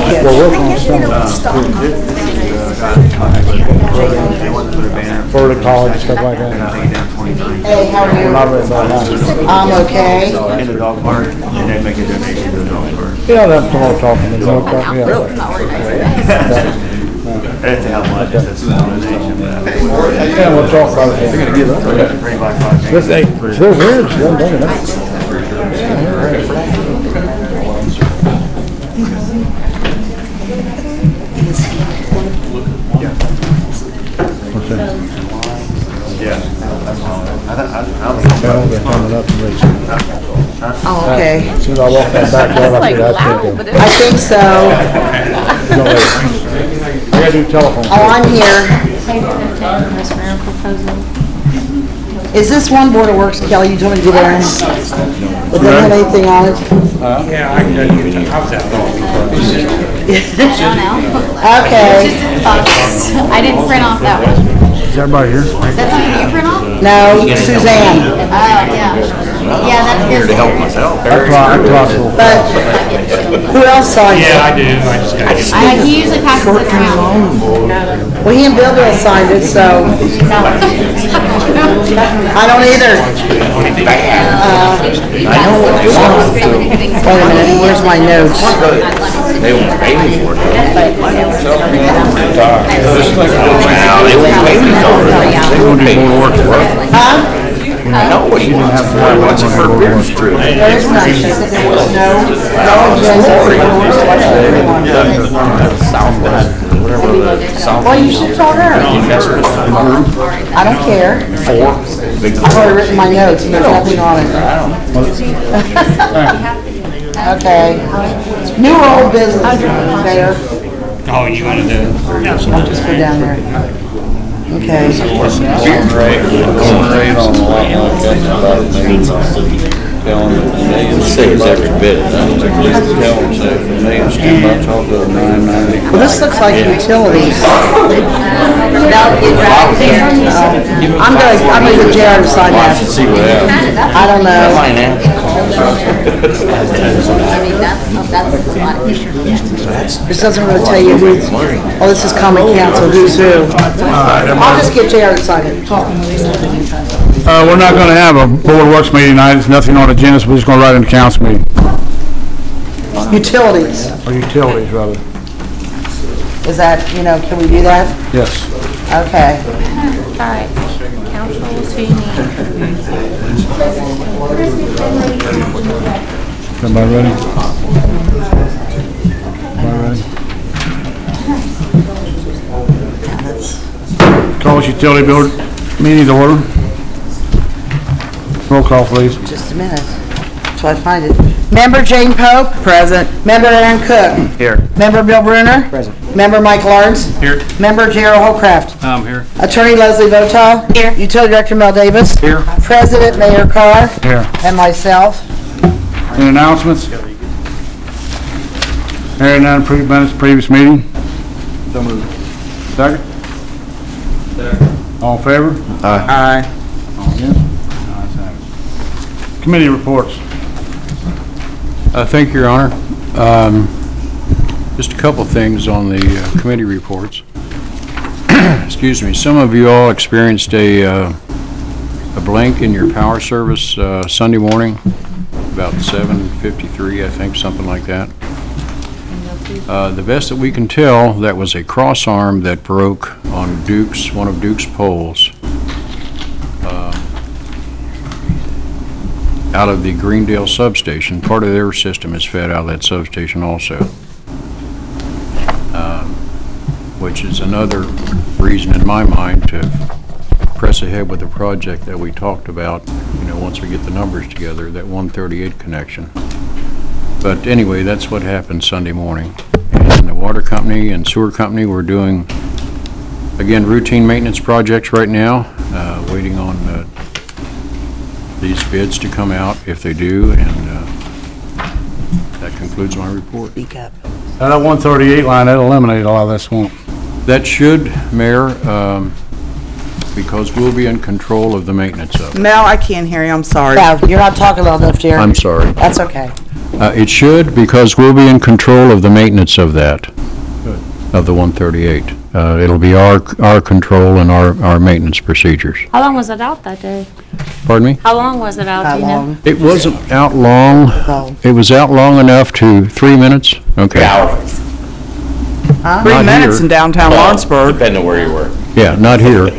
get. We're working on some for the college and stuff like that. Hey, how are you? Not really about that. I'm okay. In the dog park, and they make a donation to the dog park. Yeah, that's what I'm talking about. Yeah. Really? That's how much. That's a donation. Yeah, we'll talk about it. This ain't, they're weird. She hasn't done it. What's that? Yeah. They're coming up and racing. Oh, okay. As soon as I walk that back door, I figured I'd take it. I think so. No, wait. I gotta do telephone. Oh, I'm here. Is this one Board of Works, Kelly? You told me to get in. Does that have anything on it? Yeah, I was out. Okay. I didn't print off that one. Is everybody here? Is that something you print off? No, Suzanne. Oh, yeah. Yeah, that's Here to help myself. That's possible. But who else signed it? Yeah, I do. I just got to get He usually passes it around. Well, he and Bill signed it, so I don't either. I know what they want. Wait a minute, where's my notes? They won't pay me for it. Wow, they won't pay me for it. They won't pay more work for it. Huh? No, she didn't have to watch it for a beer street. There is none. She said there was no agenda for yours whatsoever. Well, you should tell her. I don't care. I've already written my notes and there's nothing on it. Okay. New or old business there? Oh, you want to do it? I'll just go down there. Okay. Saves every bit. Well, this looks like utilities. I'm gonna get Jared to sign that. I don't know. This doesn't really tell you who's, oh, this is common council, who's who. I'll just get Jared to sign it. We're not gonna have a Board of Works meeting tonight. There's nothing on the agenda, so we're just gonna write in the council meeting. Utilities. Or utilities, rather. Is that, can we do that? Yes. Okay. All right. Council, who you need? Everybody ready? Everybody ready? Call this utility board meeting to order. Roll call, please. Just a minute. Until I find it. Member Jane Pope? Present. Member Aaron Cook? Here. Member Bill Bruner? Present. Member Mike Lawrence? Here. Member Gerald Holcraft? I'm here. Attorney Leslie Votaw? Here. Utility Director Mel Davis? Here. President Mayor Carr? Here. And myself. Any announcements? Hearing none, approved minutes of previous meeting. So moved. Second? All in favor? Aye. All against? Ayes have it. Committee reports. Thank you, Your Honor. Just a couple things on the committee reports. Excuse me. Some of you all experienced a blink in your power service Sunday morning, about 7:53, I think, something like that. The best that we can tell, that was a cross arm that broke on one of Duke's poles out of the Greendale substation. Part of their system is fed out of that substation also, which is another reason in my mind to press ahead with the project that we talked about, once we get the numbers together, that 138 connection. But anyway, that's what happened Sunday morning. And the water company and sewer company were doing, again, routine maintenance projects right now, waiting on these bids to come out if they do, and that concludes my report. Speak up. That 138 line, that eliminated a lot of this, won't it? That should, Mayor, because we'll be in control of the maintenance of it. Mel, I can't hear you. I'm sorry. Yeah, you're not talking loud enough, Jared. I'm sorry. That's okay. It should, because we'll be in control of the maintenance of that, of the 138. It'll be our control and our maintenance procedures. How long was it out that day? Pardon me? How long was it out, How do you know? long? It wasn't out long. Long. It was out long enough to 3 minutes? Okay. Hours. 3 Not minutes here. in downtown Lawrenceburg. Depending on where you were. Yeah, not here.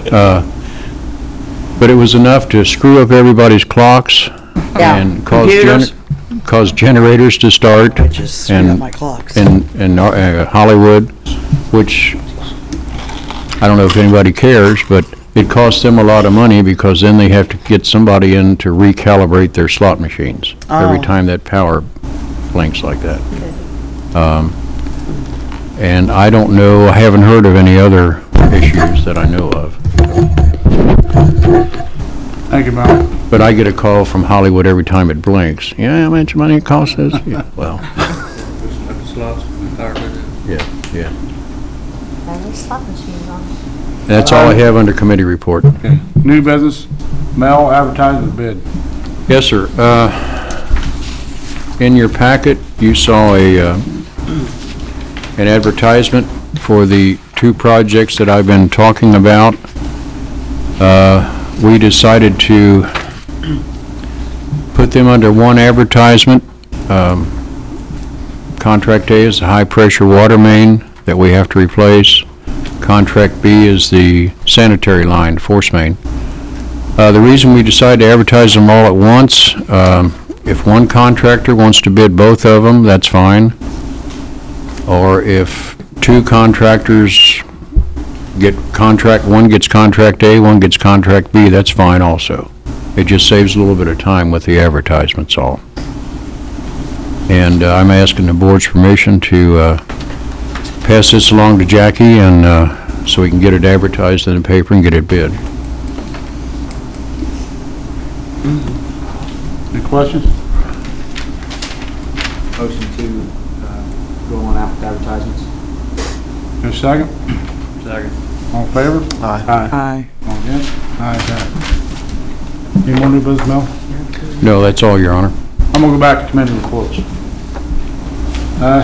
But it was enough to screw up everybody's clocks Yeah. and Computers. cause generators to start. I just screwed up And my clocks. in Hollywood, which I don't know if anybody cares, but it costs them a lot of money because then they have to get somebody in to recalibrate their slot machines every Oh. time that power blinks like that. And I don't know, I haven't heard of any other issues that I know of. Thank you, Mel. But I get a call from Hollywood every time it blinks. Yeah, how much money it costs us? Yeah, well, yeah. There's slot machines on. That's all I have under committee report. Okay. New business, Mel, advertising bid. Yes, sir. In your packet, you saw an advertisement for the 2 projects that I've been talking about. We decided to put them under one advertisement. Contract A is the high-pressure water main that we have to replace. Contract B is the sanitary line, force main. The reason we decided to advertise them all at once, if one contractor wants to bid both of them, that's fine. Or if 2 contractors get one gets contract A, one gets contract B, that's fine also. It just saves a little bit of time with the advertisements all. And I'm asking the board's permission to pass this along to Jackie and so we can get it advertised in the paper and get it bid. Any questions? Motion to go on out with advertisements. Your second? Second. All in favor? Aye. Aye. All against? Ayes have it. Any more new business, Mel? No, that's all, Your Honor. I'm gonna go back to committee reports.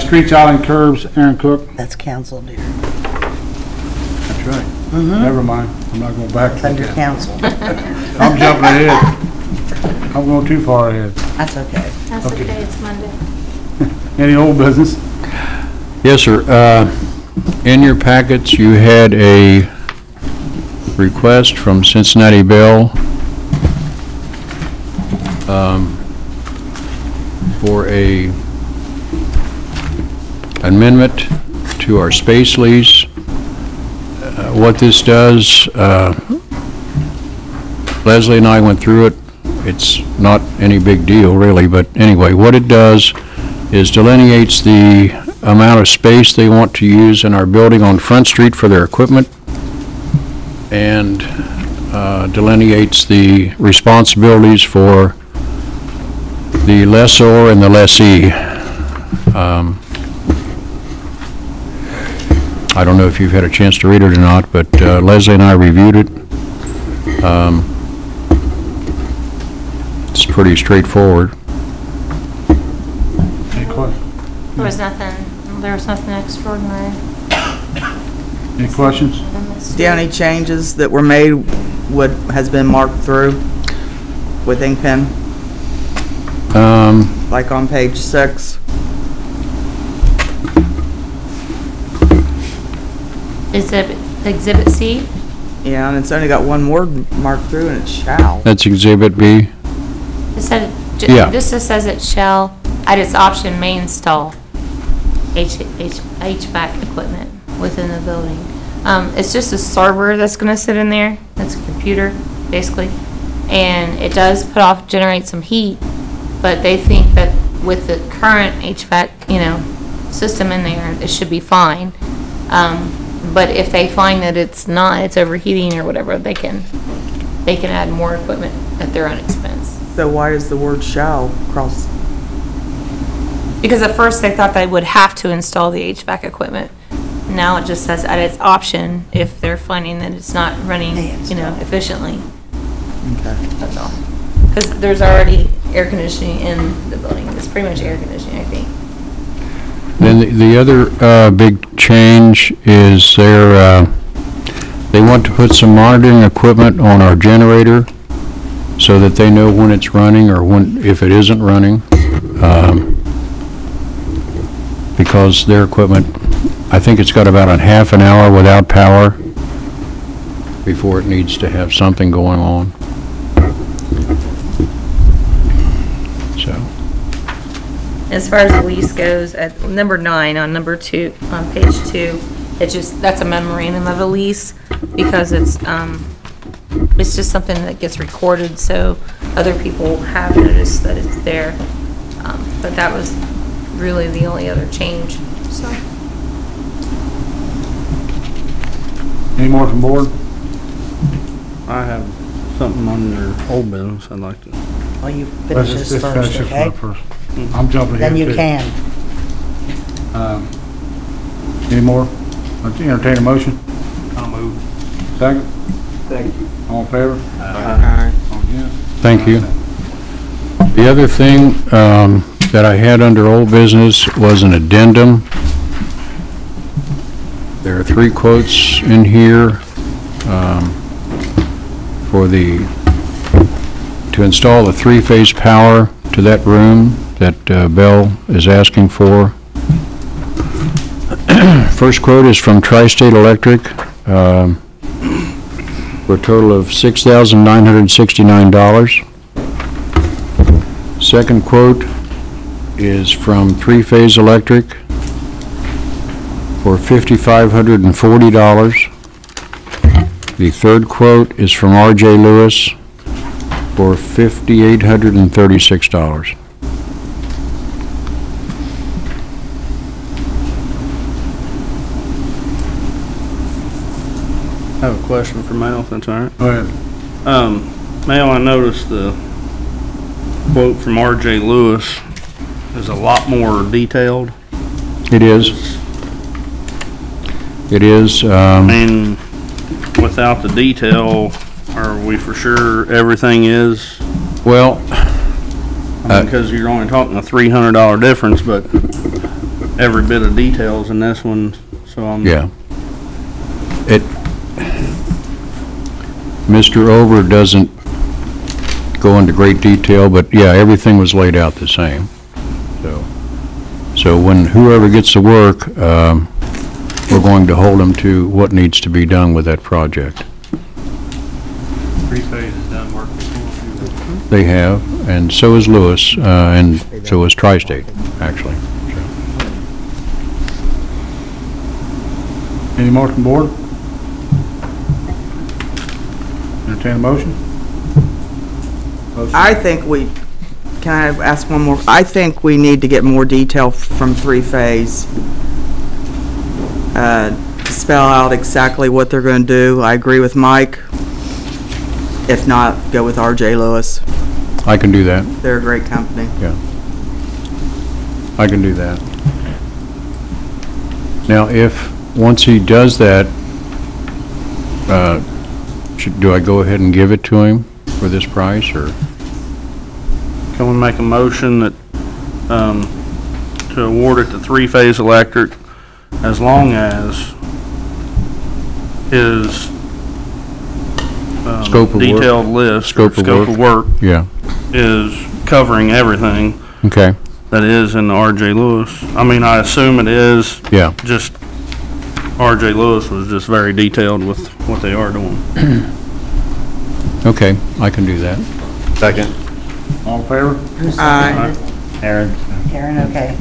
Streets, island, curbs, Aaron Cook. That's council, dear. That's right. Never mind. I'm not going back It's to under that. council. I'm jumping ahead. I'm going too far ahead. That's okay. That's Okay. okay, it's Monday. Any old business? Yes, sir. In your packets, you had a request from Cincinnati Bell for a amendment to our space lease. What this does, Leslie and I went through it. It's not any big deal, really, but anyway, what it does is delineates the amount of space they want to use in our building on Front Street for their equipment, and delineates the responsibilities for the lessor and the lessee. I don't know if you've had a chance to read it or not, but Leslie and I reviewed it. It's pretty straightforward. Any questions? There was nothing extraordinary. Any questions? The only changes that were made has been marked through with ink pen, like on page 6. Is it Exhibit C? Yeah, and it's only got one word marked through, and it's shall. That's Exhibit B. It said, Yeah. this just says it shall, at its option, may install HVAC equipment within the building. It's just a server that's gonna sit in there, that's a computer, basically. And it does generate some heat, but they think that with the current HVAC, system in there, it should be fine. But if they find that it's not, it's overheating or whatever, they can add more equipment at their own expense. So why is the word shall cross? Because at first they thought they would have to install the HVAC equipment. Now it just says at its option if they're finding that it's not running, efficiently. Okay. That's all. Because there's already air conditioning in the building. It's pretty much air conditioning, I think. Then the other big change is they want to put some monitoring equipment on our generator so that they know when it's running or if it isn't running. Because their equipment, I think it's got about a half an hour without power before it needs to have something going on. So. As far as the lease goes, at number 9 on number 2, on page 2, that's a memorandum of a lease because it's just something that gets recorded so other people have noticed that it's there. But that was really the only other change, so. Any more from board? I have something on your old business I'd like to. Well, you Let's finish just this finish first, this one okay? up first. I'm jumping Then here you too. can. Any more? Entertain a motion? I'll move. Second? Thank you. All in favor? Aye. All against? Thank you. The other thing that I had under old business was an addendum. There are 3 quotes in here to install the 3-phase power to that room that Bell is asking for. First quote is from Tri-State Electric for a total of $6,969. Second quote is from 3-Phase Electric for $5,540. The third quote is from R.J. Lewis for $5,836. I have a question for Mel, if that's all right. Go ahead. Mel, I noticed the quote from R.J. Lewis is a lot more detailed. It is. It is. And without the detail, are we for sure everything is? Well, Because you're only talking a $300 difference, but every bit of details in this one, so I'm. yeah. Mr. Over doesn't go into great detail, but yeah, everything was laid out the same. So when whoever gets the work, we're going to hold them to what needs to be done with that project. 3-phase has done work before. They have, and so is Lewis, and so is Tri-State, actually. Any more from board? Entertain a motion? I think can I ask one more? I think we need to get more detail from 3-Phase. To spell out exactly what they're going to do. I agree with Mike. If not, go with R.J. Lewis. I can do that. They're a great company. Yeah. I can do that. Now, once he does that, do I go ahead and give it to him for this price, or? Can we make a motion that, to award it to 3-Phase Electric as long as his Scope of work. detailed list, Scope of work Yeah, is covering everything okay, that is in the R.J. Lewis? I mean, I assume it is, yeah. just R.J. Lewis was just very detailed with what they are doing. Okay, I can do that. Second. All in favor? Aye. Aaron. Karen, okay.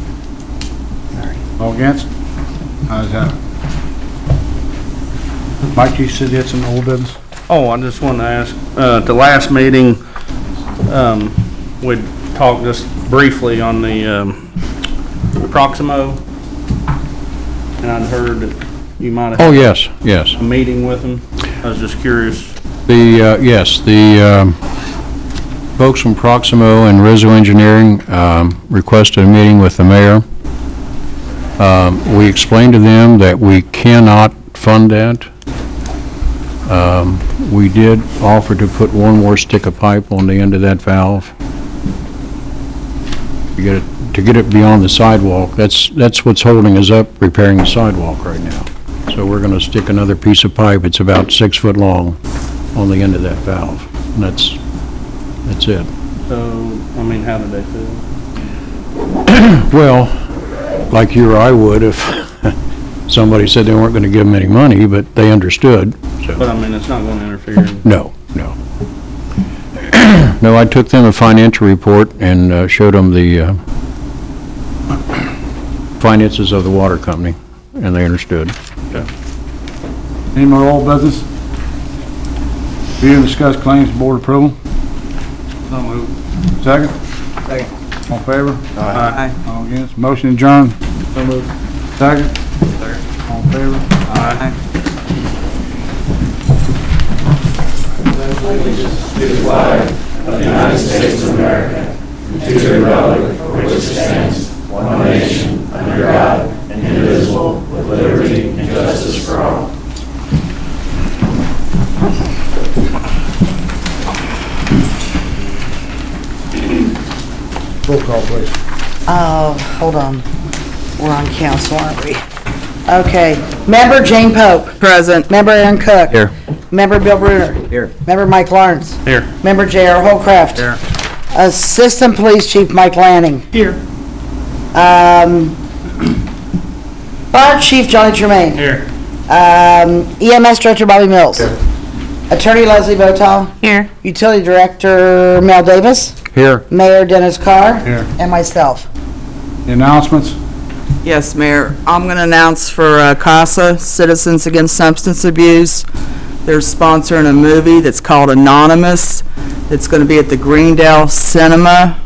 Sorry. All against? Ayes have it. Mike, you said you had some old business? Oh, I just wanted to ask, at the last meeting, we talked just briefly on the Proximo, and I'd heard that you might have Oh, had yes. a meeting with them. I was just curious. The folks from Proximo and Rizzo Engineering requested a meeting with the mayor. We explained to them that we cannot fund that. We did offer to put one more stick of pipe on the end of that valve, to get it beyond the sidewalk. That's what's holding us up repairing the sidewalk right now. So we're gonna stick another piece of pipe, it's about 6 foot long, on the end of that valve. And that's it. So, I mean, how did they feel? Well, like you or I would if somebody said they weren't gonna give them any money, but they understood, so. But I mean, it's not gonna interfere. No. No, I took them a financial report and showed them the finances of the water company, and they understood. Any more old business? Review and discuss claims, board approval. So moved. Second? Second. All in favor? Aye. All against? Motion adjourned. So moved. Second? All in favor? Aye. Roll call, please. Hold on. We're on council, aren't we? Okay. Member Jane Pope. Present. Member Aaron Cook. Here. Member Bill Bruner. Here. Member Mike Lawrence. Here. Member J.R. Holcraft. Here. Assistant Police Chief Mike Lanning. Here. Fire Chief Johnny Tremaine. Here. EMS Director Bobby Mills. Attorney Leslie Votal. Here. Utility Director Mel Davis. Here. Mayor Dennis Carr. Here. And myself. The announcements? Yes, Mayor. I'm going to announce for CASA, Citizens Against Substance Abuse. They're sponsoring a movie that's called Anonymous. It's going to be at the Greendale Cinema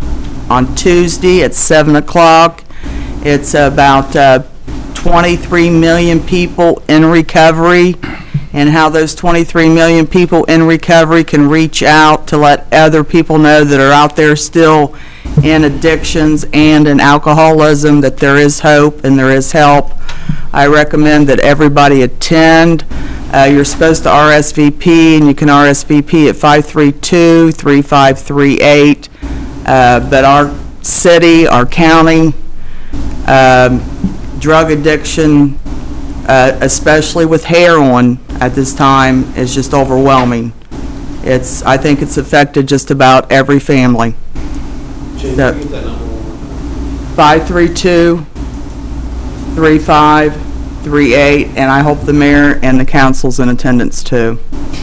on Tuesday at 7 o'clock. It's about 23 million people in recovery and how those 23 million people in recovery can reach out to let other people know that are out there still in addictions and in alcoholism, that there is hope and there is help. I recommend that everybody attend. You're supposed to RSVP, and you can RSVP at 532-3538. But our city, our county, drug addiction, especially with heroin at this time, is just overwhelming. I think it's affected just about every family. 532-3538, and I hope the mayor and the council's in attendance too.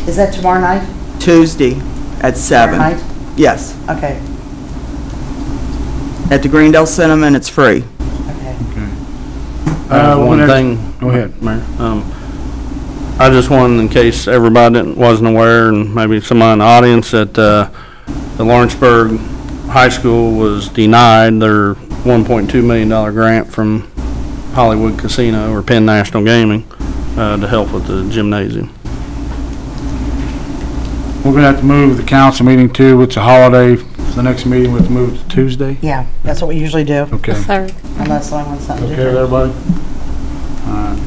Is that tomorrow night? Tuesday at 7. Tomorrow night? Yes, Okay. at the Greendale Cinema, and it's free. Okay. One next? thing. Go ahead. Mayor. I just wanted, in case everybody wasn't aware, and maybe somebody in the audience, that the Lawrenceburg High School was denied their $1.2 million grant from Hollywood Casino or Penn National Gaming to help with the gymnasium. We're gonna have to move the council meeting too. It's a holiday. The next meeting we'll have to move it to Tuesday. Yeah, that's what we usually do, Okay. Third. unless someone wants something Okay with different. everybody? All right.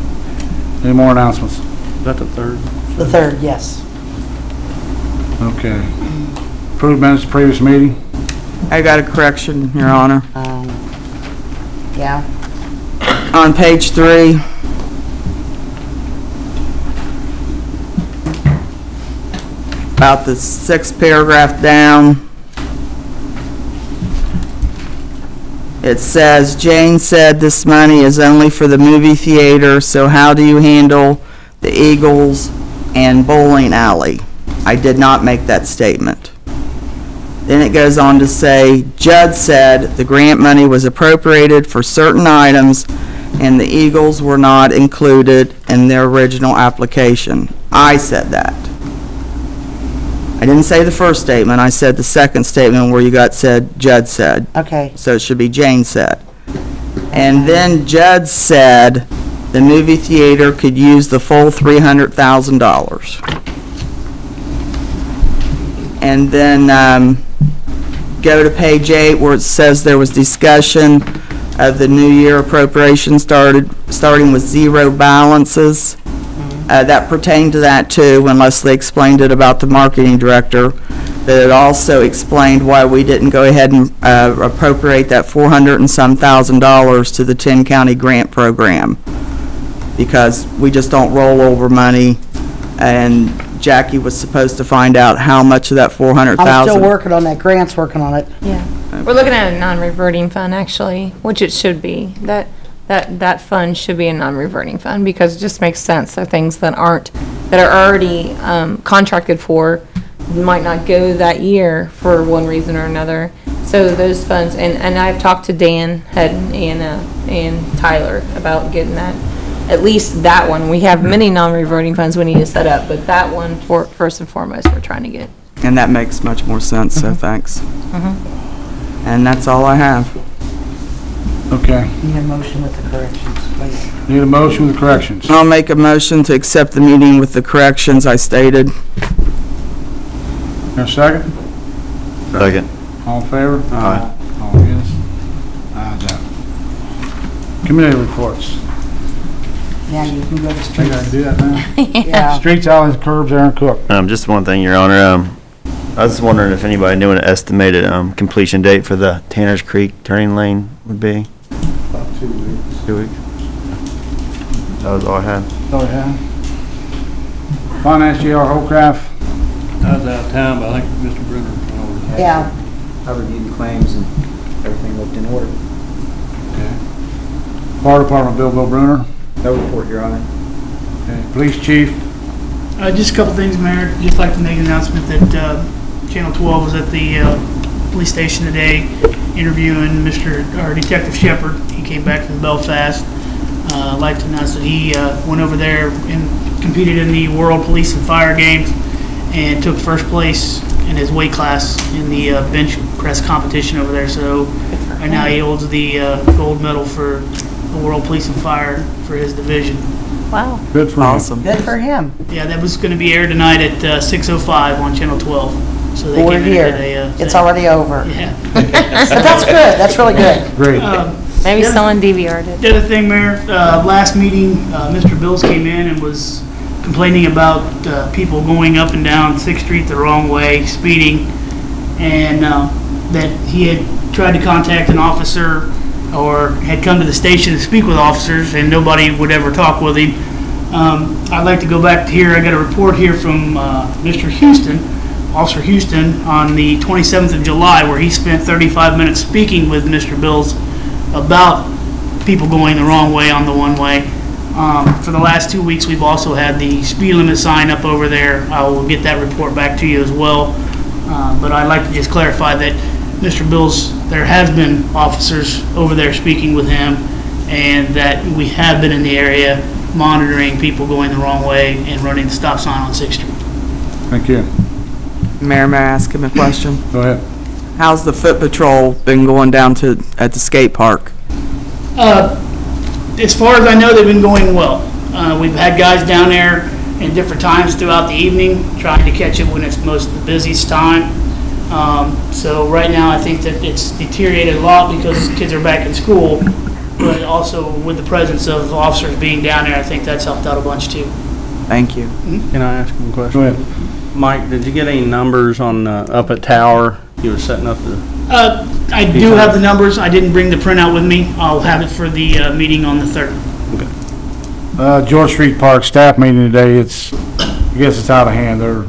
Any more announcements? Is that the third? The 3rd, yes. Okay. Approved minutes of previous meeting? I got a correction, Your Honor. Yeah. On page 3, about the 6th paragraph down, it says, Jane said this money is only for the movie theater, so how do you handle the Eagles and bowling alley? I did not make that statement. Then it goes on to say, Judd said the grant money was appropriated for certain items and the Eagles were not included in their original application. I said that. I didn't say the first statement, I said the second statement where you got said, Judd said. Okay. So it should be Jane said. And then Judd said the movie theater could use the full $300,000. And then go to page 8 where it says there was discussion of the new year appropriation starting with zero balances. that pertained to that too, when Leslie explained it about the marketing director, that it also explained why we didn't go ahead and appropriate that $400 and some thousand to the 10-county grant program, because we just don't roll over money, and Jackie was supposed to find out how much of that $400,000. I'm still working on that, Grant's working on it. Yeah. We're looking at a non-reverting fund, actually, which it should be. That fund should be a non-reverting fund, because it just makes sense. There are things that are already contracted for, might not go that year for one reason or another. So those funds, and I've talked to Dan Head and Tyler about getting that, at least that one. We have many non-reverting funds we need to set up, but that one, first and foremost, we're trying to get. And that makes much more sense, so thanks. And that's all I have. Okay. Need a motion with the corrections, please. Need a motion with corrections. I'll make a motion to accept the meeting with the corrections I stated. There a second? Second. All in favor? Aye. All against? Ayes have it. Committee reports. Yeah, you can go to Think street. I can do that now? Yeah. Streets, alleys, curbs, Aaron Cook. Just one thing, Your Honor. I was just wondering if anybody knew an estimated completion date for the Tanners Creek turning lane would be. About 2 weeks. 2 weeks. That was all I had. Oh, yeah. Finance, J.R. Holcraft. I was out of town, but I think Mr. Brenner went over. Yeah. I reviewed the claims and everything looked in order. Okay. Fire Department, Bill Bruner. No report, Your Honor. Okay. Police Chief. Just a couple things, Mayor. Just like to make an announcement that Channel 12 was at the police station today interviewing Detective Shepard. He came back from Belfast. I'd like to announce that he went over there and competed in the World Police and Fire Games and took first place in his weight class in the bench press competition over there. So right now he holds the gold medal for the World Police and Fire for his division. Wow. Good for Awesome. Good for him. Yeah, that was going to be aired tonight at 6:05 on Channel 12. So they We're came in here. today. It's already over. Yeah. But that's good. That's really good. him. Great. Maybe Yeah. someone DVR'd it. The other thing, Mayor, last meeting, Mr. Bills came in and was complaining about people going up and down 6th Street the wrong way, speeding, and that he had tried to contact an officer or had come to the station to speak with officers, and nobody would ever talk with him. I'd like to go back to here. I got a report here from Mr. Houston, Officer Houston, on the 27th of July, where he spent 35 minutes speaking with Mr. Bills about people going the wrong way on the one-way. For the last 2 weeks, we've also had the speed limit sign up over there. I will get that report back to you as well. But I'd like to just clarify that Mr. Bills, there has been officers over there speaking with him, and that we have been in the area monitoring people going the wrong way and running the stop sign on 6th Street. Thank you. Mayor, may I ask him a question? Go ahead. How's the foot patrol been going down at the skate park? As far as I know, they've been going well. We've had guys down there in different times throughout the evening, trying to catch it when it's most the busiest time. So right now, I think that it's deteriorated a lot because kids are back in school, but also with the presence of officers being down there, I think that's helped out a bunch too. Thank you. Can I ask him a question? Go ahead. Mike, did you get any numbers on up at Tower? You were setting up the... I do have the numbers. I didn't bring the printout with me. I'll have it for the meeting on the 3rd. George Street Park staff meeting today. I guess it's out of hand. They're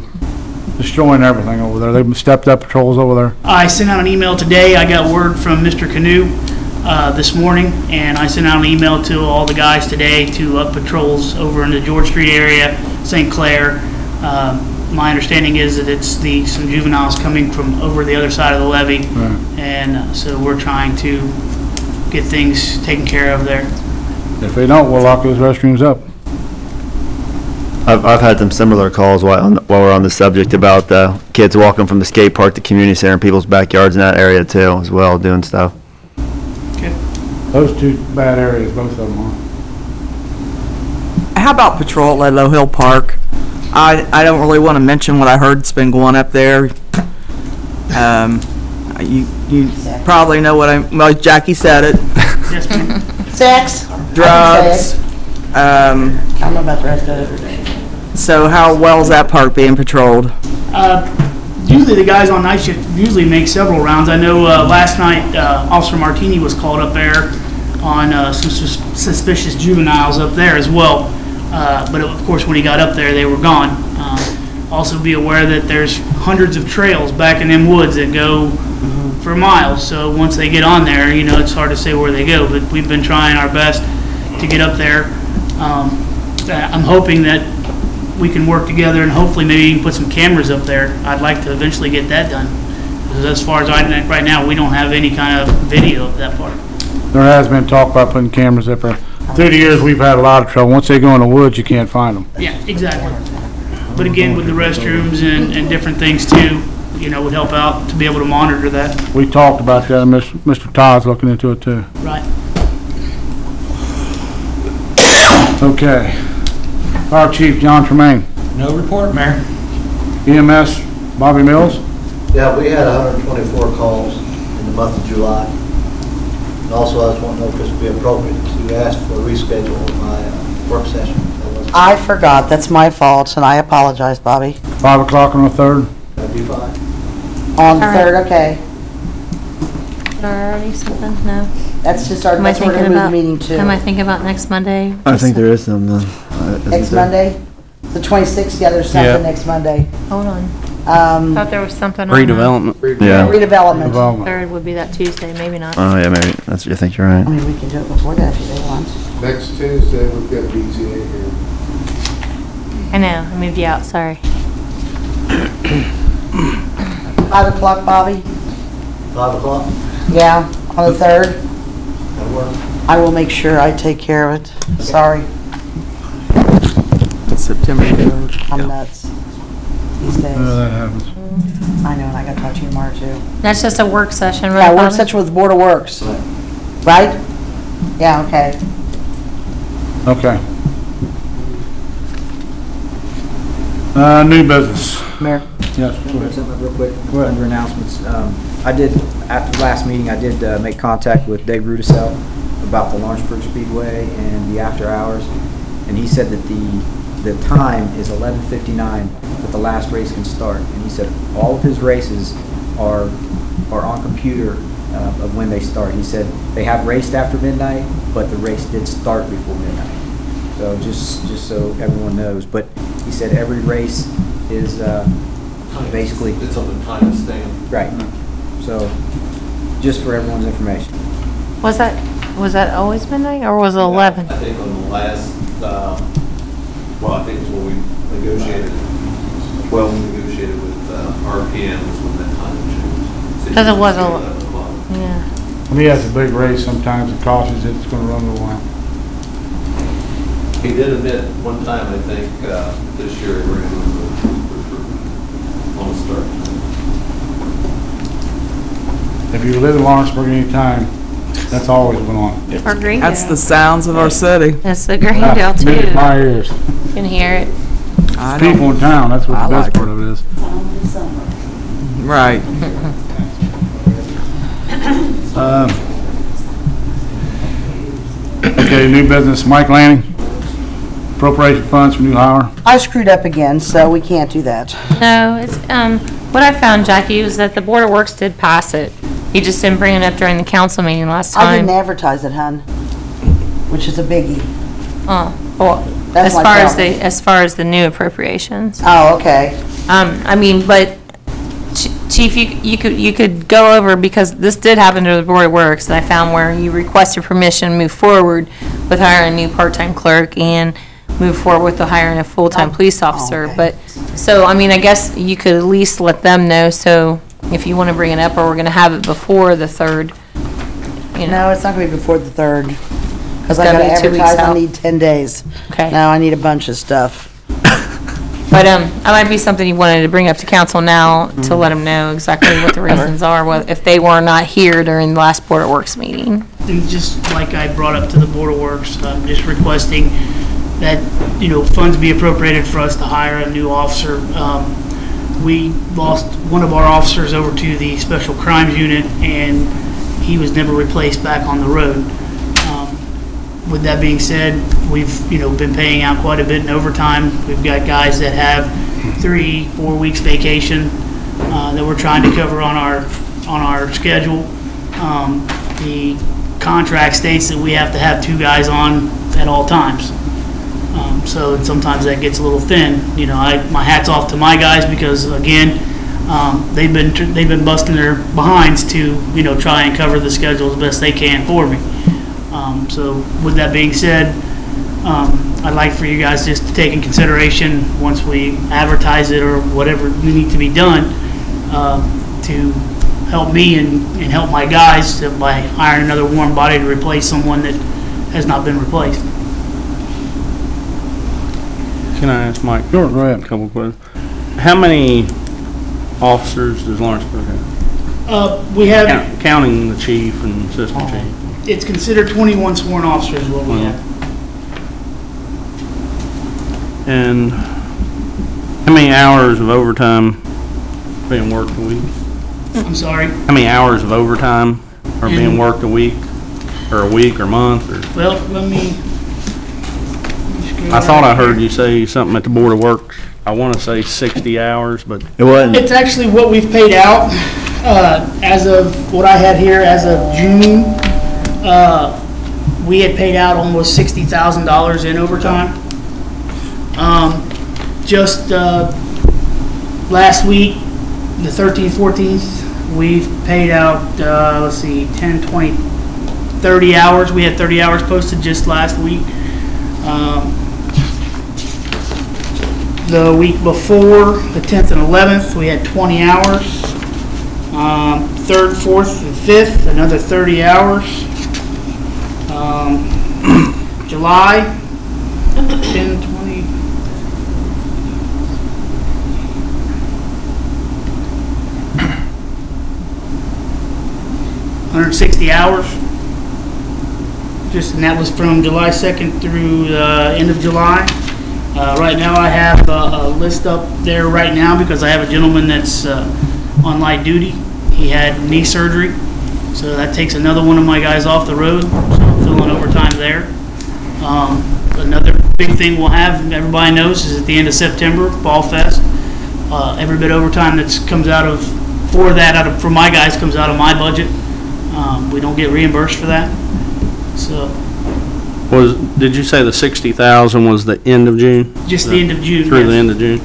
destroying everything over there. They've stepped up patrols over there. I sent out an email today. I got word from Mr. Canoe this morning, and I sent out an email to all the guys today to up patrols over in the George Street area, St. Clair. My understanding is that it's some juveniles coming from over the other side of the levee, Right. and so we're trying to get things taken care of there. If they don't, we'll lock those restrooms up. I've had some similar calls while we're on the subject about kids walking from the skate park to community center in people's backyards in that area too, as well, doing stuff. Okay. Those two bad areas, both of them are. How about patrol at Low Hill Park? I don't really want to mention what I heard's been going up there. You probably know well, Jackie said it. Yes, ma'am. Sex. Drugs. I don't know about the rest of it. So how well is that park being patrolled? Usually the guys on night shift usually make several rounds. I know last night Officer Martini was called up there on some suspicious juveniles up there as well. But of course, when he got up there, they were gone. Also be aware that there's hundreds of trails back in them woods that go for miles. So once they get on there, you know, it's hard to say where they go. But we've been trying our best to get up there. I'm hoping that we can work together and hopefully maybe you can put some cameras up there. I'd like to eventually get that done. Because as far as I know, right now, we don't have any kind of video of that part. There has been talk about putting cameras up there. Through the years, we've had a lot of trouble. Once they go in the woods, you can't find them. Yeah, exactly. But again, with the restrooms and different things too, you know, would help out to be able to monitor that. We talked about that, and Mr. Todd's looking into it too. Right. Okay. Fire Chief John Tremaine. No report, Mayor. EMS Bobby Mills. Yeah, we had 124 calls in the month of July. And also, I just want to know if this would be appropriate to ask for a reschedule of my work session. I forgot, that's my fault, and I apologize, Bobby. 5 o'clock on the 3rd. That'd be fine. On the All right. 3rd, okay. Already something? No. That's just our, Am I that's where we're thinking gonna move the about, meeting to. am I thinking about next Monday? I think there is some, isn't Next there? Monday? The 26th, yeah, there's Yeah. something next Monday. Hold on. Thought there was something on that. Redevelopment. Yeah. Redevelopment. Development. Third would be that Tuesday, maybe not. Oh, yeah, maybe. I think you're I right. mean, we can do it before that if they want. Next Tuesday, we've got BZA here. I know, I moved you out, sorry. 5 o'clock, Bobby? 5 o'clock? Yeah, on the 3rd. That'll work. I will make sure I take care of it. Sorry, September 3rd. I'm nuts these days. That happens. I know, and I gotta talk to you tomorrow too. That's just a work session, right, Yeah, work Bobby? session with the Board of Works, right? Yeah, okay. Okay. New business. Mayor, Yes, go ahead. something real quick, Go ahead. under announcements. I did, after the last meeting, I did make contact with Dave Rudisell about the Lawrenceburg Speedway and the after hours, and he said that the time is 11:59, that the last race can start. And he said all of his races are on computer of when they start. He said they have raced after midnight, but the race did start before midnight. So just so everyone knows, but he said every race is basically It's on the time stamp. right. So just for everyone's information. Was that always midnight, or was it 11? I think on the last, well, I think it's when we negotiated, we negotiated with RPM was when that time changed. Because it was 11 o'clock. Yeah. When he has a big race, sometimes it causes it's gonna run a little while. He did admit one time, I think, this year, he ran on the start. If you live in Lawrenceburg anytime, that's always went on. Or Greendale. That's the sounds of our city. That's the Greendale Music too. my ears. You can hear it. I don't- People in town, that's what I the best like part of it is. Right. Okay, new business, Mike Lanning. Appropriation funds for new hire. I screwed up again, so we can't do that. No, it's, what I found, Jackie, was that the Board of Works did pass it. He just didn't bring it up during the council meeting last I didn't time. advertise it, hun, which is a biggie. Well, That's as my far as problem. as far as the new appropriations. Oh, okay. I mean, but Chief, you could go over, because this did happen to the Board of Works, and I found where you requested permission to move forward with hiring a new part-time clerk and move forward with the hiring a full-time police officer. okay. But, so, I mean, I guess you could at least let them know, so if you want to bring it up, or we're going to have it before the 3rd, you know. No, it's not gonna be before the 3rd, because I It's gotta gotta be 2 weeks advertise, I out. need 10 days. Okay. No, I need a bunch of stuff. But, that might be something you wanted to bring up to council now, to let them know exactly what the reasons are, if they were not here during the last Board of Works meeting. And just like I brought up to the Board of Works, just requesting that, you know, funds be appropriated for us to hire a new officer. We lost one of our officers over to the Special Crimes Unit, and he was never replaced back on the road. With that being said, we've, been paying out quite a bit in overtime. We've got guys that have 3-4 weeks vacation that we're trying to cover on our schedule. The contract states that we have to have 2 guys on at all times. So sometimes that gets a little thin. My hat's off to my guys because, again, they've been busting their behinds to try and cover the schedule as best they can for me. So with that being said, I'd like for you guys just to take in consideration once we advertise it or whatever needs to be done to help me and help my guys by hiring another warm body to replace someone that has not been replaced. Can I ask Mike? Sure, go ahead. A couple of questions. How many officers does Lawrenceburg have? We have, Counting the chief and assistant chief. it's considered 21 sworn officers is what we have. And how many hours of overtime being worked a week? I'm sorry. How many hours of overtime are being worked a week or month? Or? Well, let me I thought I heard you say something at the Board of Works. I want to say 60 hours, but It wasn't. It's actually what we've paid out as of what I had here as of June. We had paid out almost $60,000 in overtime. Just last week, the 13th, 14th, we've paid out, let's see, 10, 20, 30 hours. We had 30 hours posted just last week. The week before, the 10th and 11th, we had 20 hours. 3rd, 4th, and 5th, another 30 hours. July, 10, 20. $160 hours. And that was from July 2nd through the end of July. Right now I have a list up there right now because I have a gentleman that's on light duty. He had knee surgery, so that takes another one of my guys off the road, so I'm filling overtime there. Another big thing we'll have, everybody knows, is at the end of September, Fall Fest. Every bit of overtime that comes out of, for my guys, comes out of my budget. We don't get reimbursed for that. So. did you say the 60,000 was the end of June? Just the end of June. Through yes. the end of June.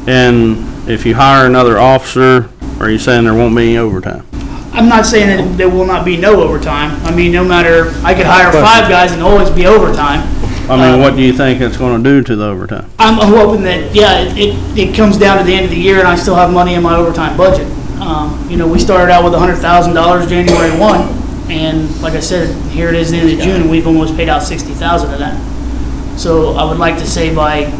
And if you hire another officer, are you saying there won't be any overtime? I'm not saying that there will not be no overtime. I mean, no matter, I could hire 5 guys and always be overtime. I mean, what do you think it's going to do to the overtime? I'm hoping that, yeah, it comes down to the end of the year and I still have money in my overtime budget. We started out with $100,000 January 1, and like I said, here it is the end of June, and we've almost paid out $60,000 of that. So I would like to say by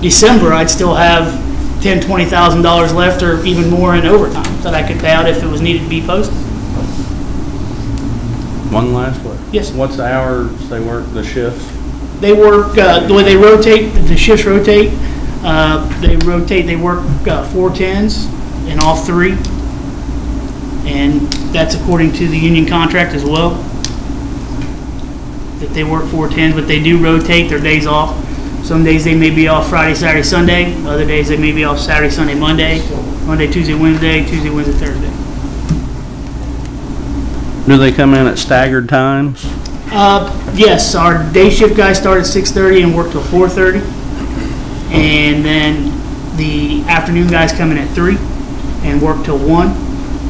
December, I'd still have $10,000, $20,000 left or even more in overtime that I could pay out if it was needed to be posted. One last question. Yes. What's the hours they work, the shifts? They work, the way they rotate, the shifts rotate, they work 4 10s in all 3. And that's according to the union contract as well. That they work 4 10s, but they do rotate their days off. Some days they may be off Friday, Saturday, Sunday. Other days they may be off Saturday, Sunday, Monday. Monday, Tuesday, Wednesday, Tuesday, Wednesday, Thursday. Do they come in at staggered times? Yes, our day shift guys start at 6:30 and work till 4:30. And then the afternoon guys come in at 3 and work till 1.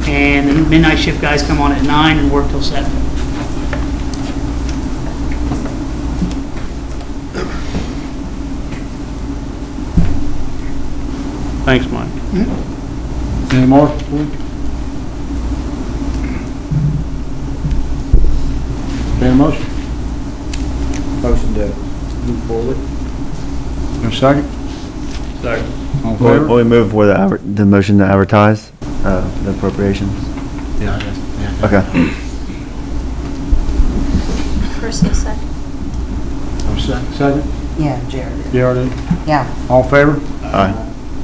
And the midnight shift guys come on at 9 and work till 7. Thanks, Mike. Any more? Any motion? Motion to move forward. No second? Second. All in favor? Will we move for the motion to advertise the appropriations? Yeah, I guess. Okay. Chris, a second. No second? Second? Yeah, Jared did. Jared did. Yeah. All in favor? Aye.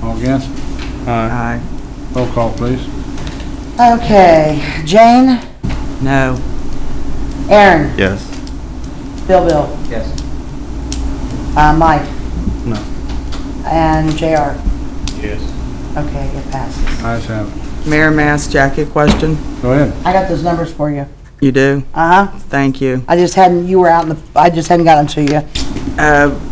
All against? Aye. Roll call, please. Okay, Jane, No. Aaron, Yes. Bill. Yes. Mike. No. And JR. Yes. Okay, it passes. Ayes have it. Mayor, may I ask Jackie a question? Go ahead. I got those numbers for you. You do? Uh-huh. Thank you. I just hadn't, you were out in the, I just hadn't gotten to you.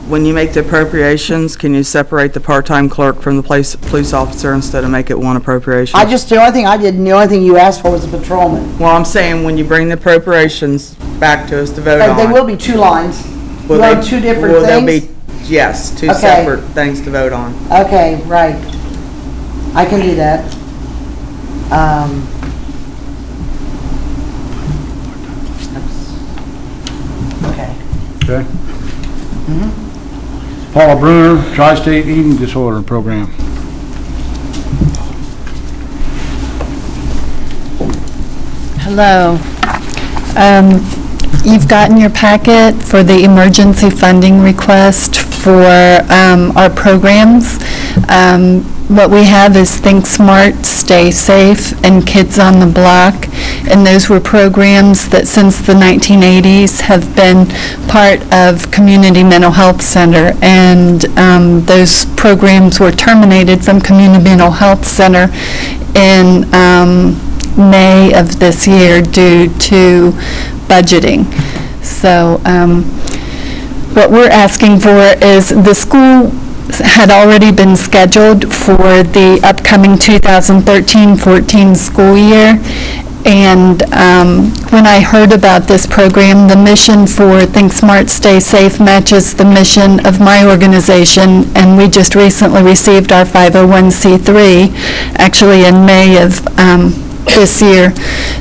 When you make the appropriations, can you separate the part-time clerk from the police officer instead of make it one appropriation? The only thing I did, and the only thing you asked for was a patrolman. Well, I'm saying when you bring the appropriations back to us to vote on. They will be 2 lines. will You want they- 2 different will there things? be, yes, 2 Okay. separate things to vote on. Okay, right. I can do that. Okay. Okay. Paula Bruner, Tri-State Eating Disorder Program. Hello. You've gotten your packet for the emergency funding request for our programs. What we have is Think Smart, Stay Safe, and Kids on the Block. And those were programs that since the 1980s have been part of Community Mental Health Center. And those programs were terminated from Community Mental Health Center in May of this year due to budgeting. So what we're asking for is the school had already been scheduled for the upcoming 2013-14 school year. And when I heard about this program, the mission for Think Smart, Stay Safe matches the mission of my organization, and we just recently received our 501c3, actually in May of this year.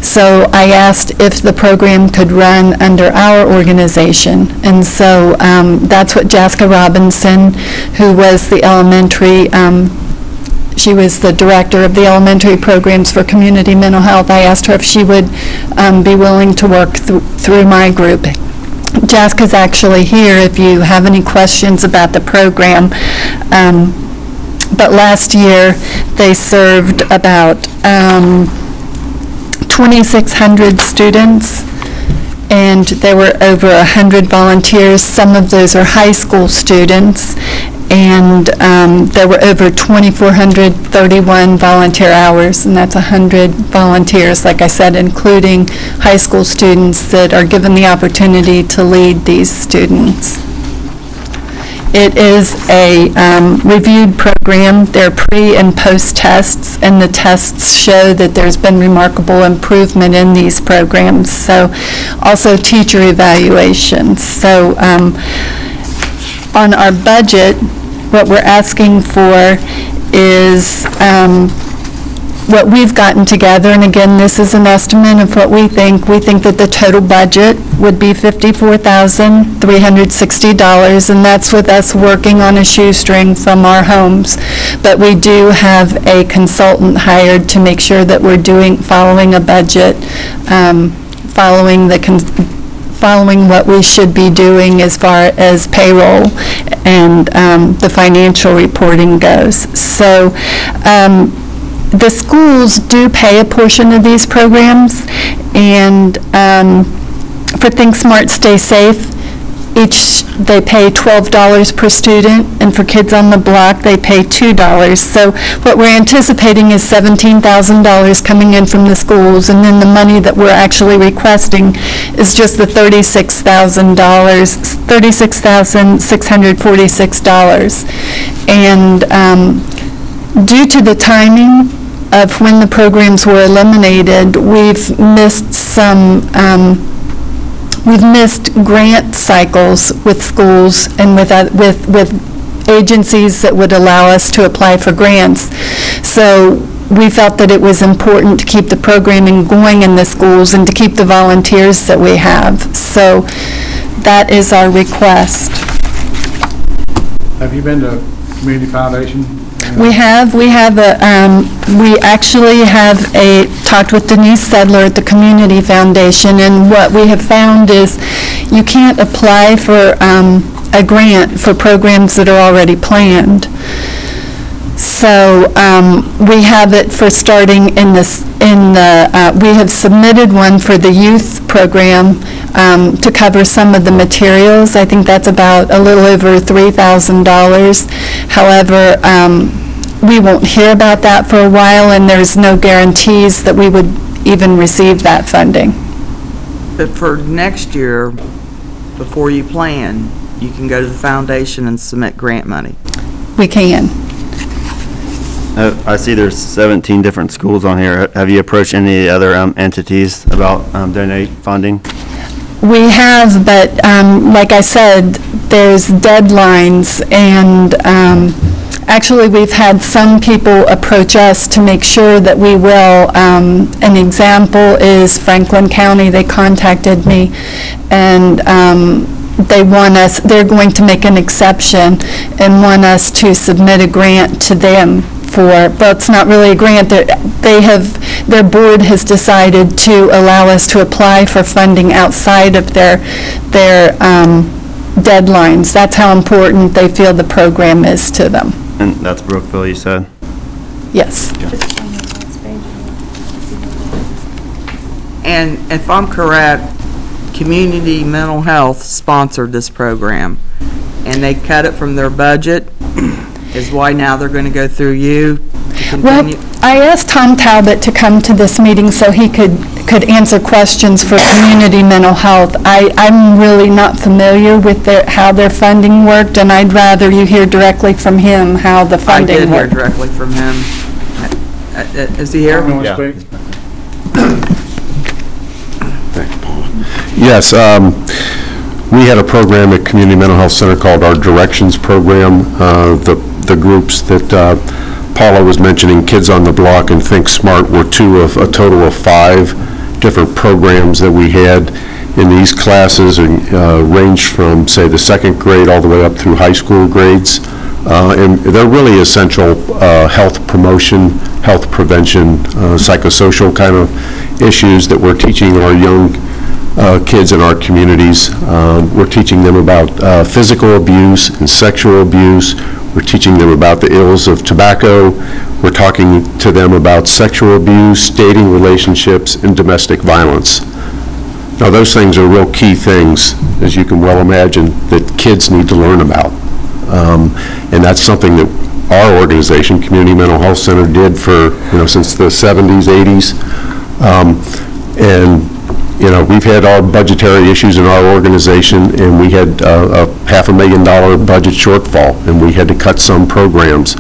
So I asked if the program could run under our organization. And so that's what Jaska Robinson, who was the elementary, she was the director of the elementary programs for community mental health. I asked her if she would be willing to work through my group. Jaska's actually here if you have any questions about the program. But last year they served about 2,600 students, and there were over 100 volunteers. Some of those are high school students, and there were over 2,431 volunteer hours, and that's 100 volunteers, like I said, including high school students that are given the opportunity to lead these students. It is a reviewed program. There are pre- and post-tests, and the tests show that there's been remarkable improvement in these programs. So also teacher evaluations. So on our budget, what we're asking for is what we've gotten together, and again, this is an estimate of what we think. We think that the total budget would be $54,360, and that's with us working on a shoestring from our homes. But we do have a consultant hired to make sure that we're following a budget, following what we should be doing as far as payroll and the financial reporting goes. So the schools do pay a portion of these programs, and for Think Smart, Stay Safe, they pay $12 per student, and for Kids on the Block, they pay $2. So what we're anticipating is $17,000 coming in from the schools, and then the money that we're actually requesting is just the $36,646. And due to the timing of when the programs were eliminated, we've missed grant cycles with schools and with agencies that would allow us to apply for grants. So we felt that it was important to keep the programming going in the schools and to keep the volunteers that we have. So that is our request. Have you been to Community Foundation? We actually have talked with Denise Sedler at the Community Foundation, and what we have found is you can't apply for a grant for programs that are already planned. So we have it for starting we have submitted one for the youth program to cover some of the materials. I think that's about a little over $3,000. However, we won't hear about that for a while, and there's no guarantees that we would even receive that funding. But for next year, before you plan, you can go to the foundation and submit grant money. We can. I see there's 17 different schools on here. Have you approached any other entities about donate funding? We have, but like I said, there's deadlines, and actually we've had some people approach us to make sure that we will. An example is Franklin County. They contacted me, and they're going to make an exception and want us to submit a grant to them well, it's not really a grant. Their board has decided to allow us to apply for funding outside of their deadlines. That's how important they feel the program is to them. And that's Brookville, you said? Yes. And if I'm correct, Community Mental Health sponsored this program, and they cut it from their budget, is why now they're going to go through you to continue? Well, I asked Tom Talbot to come to this meeting so he could answer questions for Community Mental Health. I'm really not familiar with how their funding worked, and I'd rather you hear directly from him how the funding worked. I did hear directly from him. Is he here? Yeah. Yes, we had a program at Community Mental Health Center called our Directions Program. The groups that Paula was mentioning, Kids on the Block and Think Smart, were two of a total of 5 different programs that we had in these classes, and ranged from, say, the 2nd grade all the way up through high school grades. And they're really essential health promotion, health prevention, psychosocial kind of issues that we're teaching our young kids in our communities. We're teaching them about physical abuse and sexual abuse. We're teaching them about the ills of tobacco. We're talking to them about sexual abuse, dating relationships, and domestic violence. Now, those things are real key things, as you can well imagine, that kids need to learn about. And that's something that our organization, Community Mental Health Center, did for, since the 70s, 80s. And we've had our budgetary issues in our organization, and we had a $500,000 budget shortfall, and we had to cut some programs.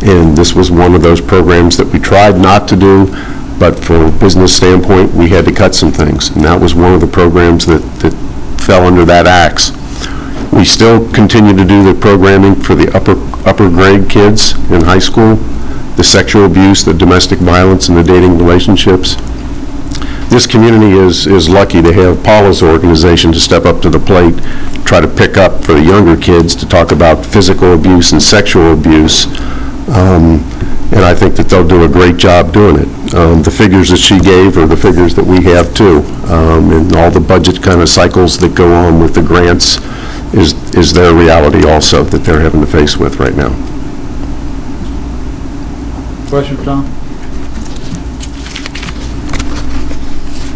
And this was one of those programs that we tried not to do, but from a business standpoint, we had to cut some things. And that was one of the programs that fell under that axe. We still continue to do the programming for the upper grade kids in high school, the sexual abuse, the domestic violence, and the dating relationships. This community is lucky to have Paula's organization to step up to the plate, try to pick up for the younger kids to talk about physical abuse and sexual abuse. And I think that they'll do a great job doing it. The figures that she gave are the figures that we have too. And all the budget kind of cycles that go on with the grants is their reality also that they're having to face with right now. Question, Tom?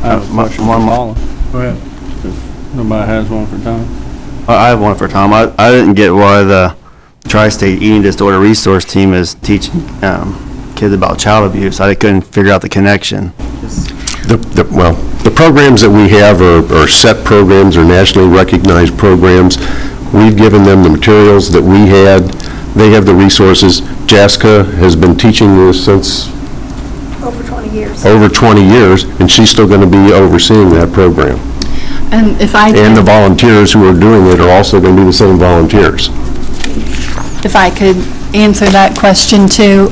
I have a question for Paula. Go ahead. If nobody has one for Tom. I have one for Tom. I didn't get why the Tri-State Eating Disorder Resource Team is teaching kids about child abuse. I couldn't figure out the connection. The programs that we have are set programs, or nationally recognized programs. We've given them the materials that we had. They have the resources. Jessica has been teaching this since over 20 years. Over 20 years, and she's still going to be overseeing that program. And and the volunteers who are doing it are also going to be the same volunteers. If I could answer that question too,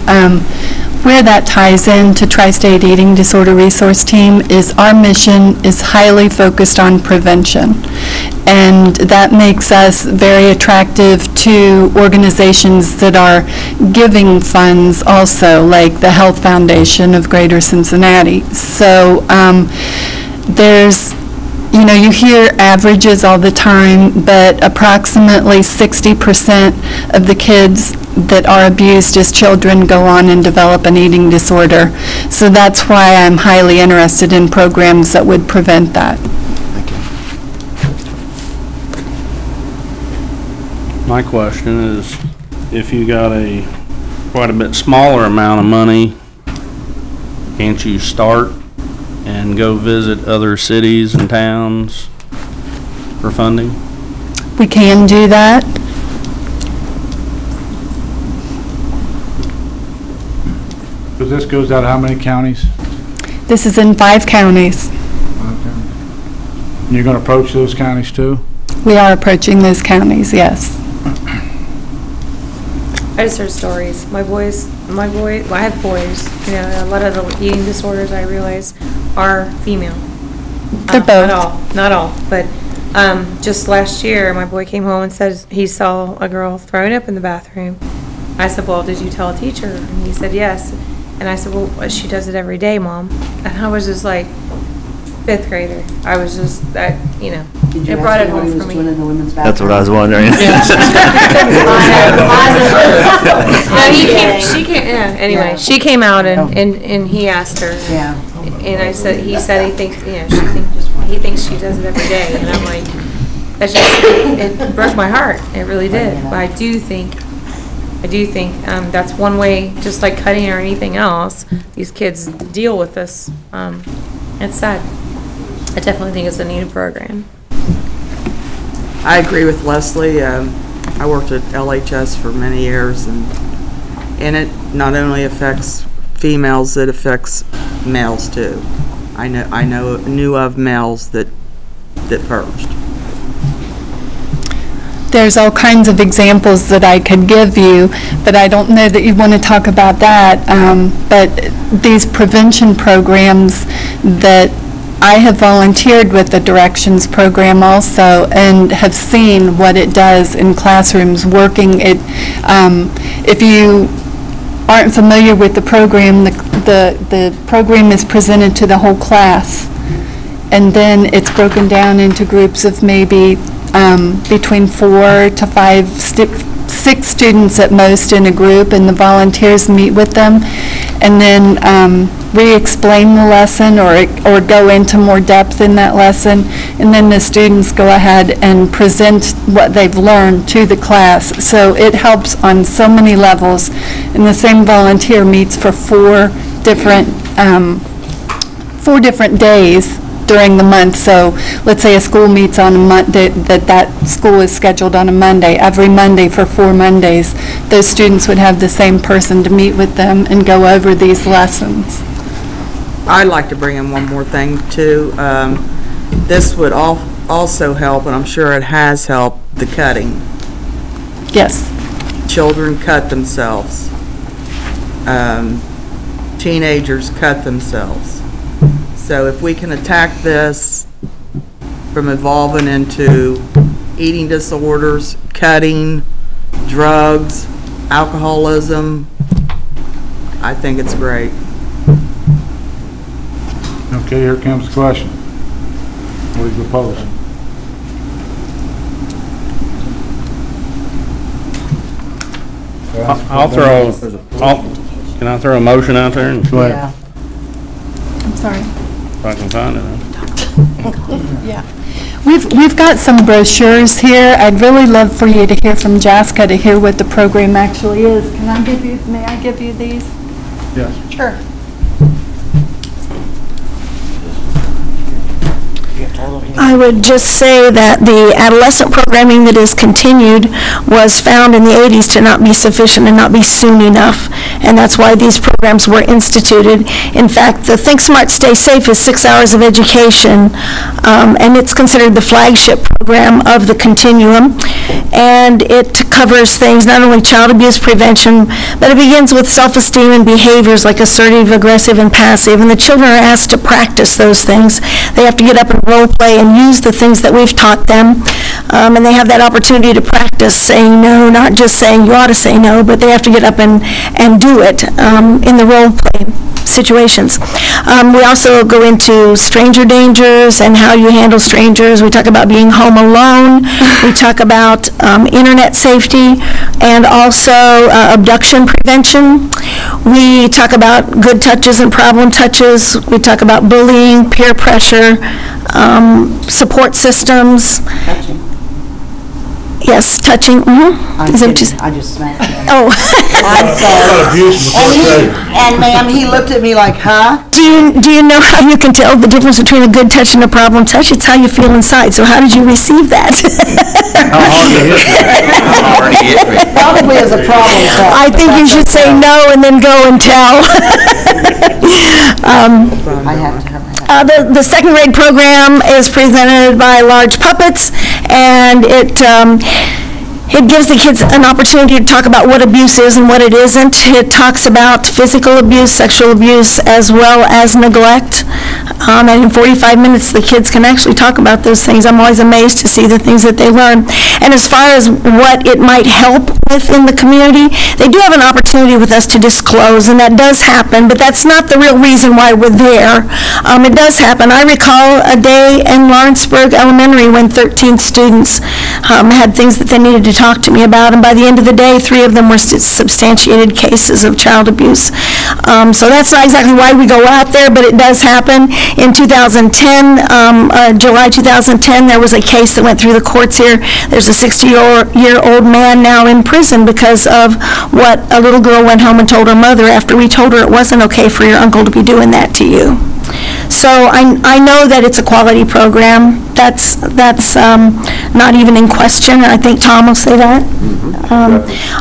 where that ties into Tri-State Eating Disorder Resource Team is our mission is highly focused on prevention. And that makes us very attractive to organizations that are giving funds also, like the Health Foundation of Greater Cincinnati. So there's, you hear averages all the time, but approximately 60% of the kids that are abused as children go on and develop an eating disorder. So that's why I'm highly interested in programs that would prevent that. My question is, if you got a quite a bit smaller amount of money, can't you start and go visit other cities and towns for funding? We can do that. Because this goes out how many counties? This is in 5 counties. And you're going to approach those counties too? We are approaching those counties, yes. I just heard stories. Well, I have boys, you know, a lot of the eating disorders, I realize, are female. They're both. Not all, but just last year, my boy came home and said he saw a girl throwing up in the bathroom. I said, well, did you tell a teacher? And he said, yes. And I said, well, she does it every day, Mom. And I was just like, 5th grader. I was just, you know, it brought it home for me. That's what I was wondering. Anyway, she came out and he asked her. Yeah. And he said he thinks, you know, he thinks she does it every day. And I'm like, that's just, it broke my heart. It really did. But I do think that's one way, just like cutting or anything else, these kids deal with this. It's sad. I definitely think it's a needed program. I agree with Leslie. I worked at LHS for many years, and it not only affects females, it affects males too. I knew of males that purged. There's all kinds of examples that I could give you, but I don't know that you want to talk about that. But these prevention programs that I have volunteered with the Directions program also, and have seen what it does in classrooms working. If you aren't familiar with the program, the program is presented to the whole class, and then it's broken down into groups of maybe between 4 to 5, 6 students at most in a group, and the volunteers meet with them and then re-explain the lesson or go into more depth in that lesson, and then the students go ahead and present what they've learned to the class. So it helps on so many levels, and the same volunteer meets for 4 different days during the month. So let's say a school meets on a Monday, that school is scheduled on a Monday. Every Monday for 4 Mondays, those students would have the same person to meet with them and go over these lessons. I'd like to bring in one more thing too. This would also help, and I'm sure it has helped, the cutting. Yes. Children cut themselves. Teenagers cut themselves. So if we can attack this from evolving into eating disorders, cutting, drugs, alcoholism, I think it's great. Okay, here comes the question. What do you propose? Can I throw a motion out there? Go ahead. I'm sorry. If I can find it. Yeah. We've got some brochures here. I'd really love for you to hear from Jessica to hear what the program actually is. May I give you these? Yes. Sure. I would just say that the adolescent programming that is continued was found in the 80s to not be sufficient and not be soon enough, and that's why these programs were instituted. In fact, the Think Smart, Stay Safe is 6 hours of education, and it's considered the flagship program of the continuum, and it covers things, not only child abuse prevention, but it begins with self-esteem and behaviors like assertive, aggressive, and passive, and the children are asked to practice those things. They have to get up and role play and use the things that we've taught them, and they have that opportunity to practice saying no, not just saying you ought to say no, but they have to get up and do it in the role play situations. We also go into stranger dangers and how you handle strangers. We talk about being home alone. We talk about internet safety and also abduction prevention. We talk about good touches and problem touches. We talk about bullying, peer pressure, support systems. Yes, touching, I'm Is that what you kidding, I just smacked him. Oh. I'm sorry. And ma'am, he looked at me like, huh? Do you know how you can tell the difference between a good touch and a problem touch? It's how you feel inside. So how did you receive that? Probably as a problem touch. I think you should say no and then go and tell. I have to have my The second grade program is presented by Large Puppets, and it gives the kids an opportunity to talk about what abuse is and what it isn't. It talks about physical abuse, sexual abuse, as well as neglect. And in 45 minutes, the kids can actually talk about those things. I'm always amazed to see the things that they learn. And as far as what it might help with in the community, they do have an opportunity with us to disclose, and that does happen, but that's not the real reason why we're there. It does happen. I recall a day in Lawrenceburg Elementary when 13 students had things that they needed to talk to me about, and by the end of the day, 3 of them were substantiated cases of child abuse. So that's not exactly why we go out there, but it does happen. In 2010, July 2010, there was a case that went through the courts here. There's a 60-year-old man now in prison because of what a little girl went home and told her mother after we told her it wasn't okay for your uncle to be doing that to you. So I know that it's a quality program. That's not even in question. I think Tom will say that.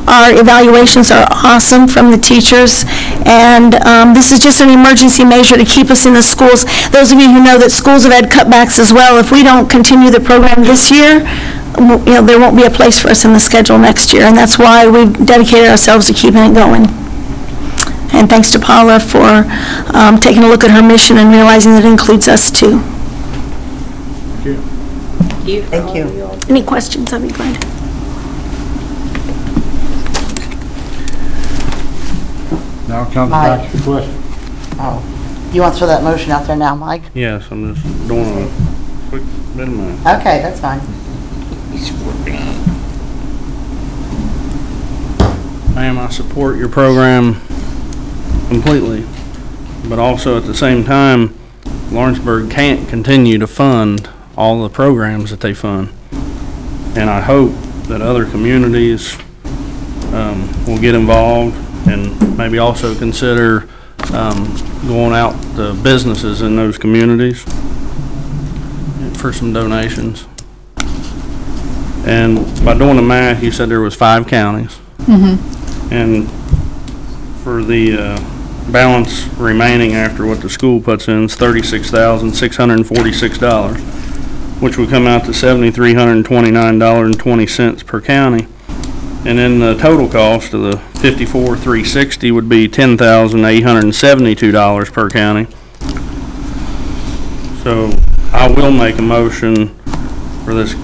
Our evaluations are awesome from the teachers, and this is just an emergency measure to keep us in the schools. Those of you who know that schools have had cutbacks as well, if we don't continue the program this year, there won't be a place for us in the schedule next year, and that's why we've dedicated ourselves to keeping it going. And thanks to Paula for taking a look at her mission and realizing that it includes us too. Thank you. Any questions? I'd be glad. Now comes back to the question. Oh, you want to throw that motion out there now, Mike? Yes, I'm just doing a quick bit of math. Okay, that's fine. Ma'am, I support your program completely, but also at the same time, Lawrenceburg can't continue to fund all the programs that they fund. And I hope that other communities will get involved and maybe also consider going out to businesses in those communities for some donations. And by doing the math, you said there was 5 counties. And for the balance remaining after what the school puts in is $36,646, which would come out to $7,329.20 per county. And then the total cost of the $54,360 would be $10,872 per county. So I will make a motion for this,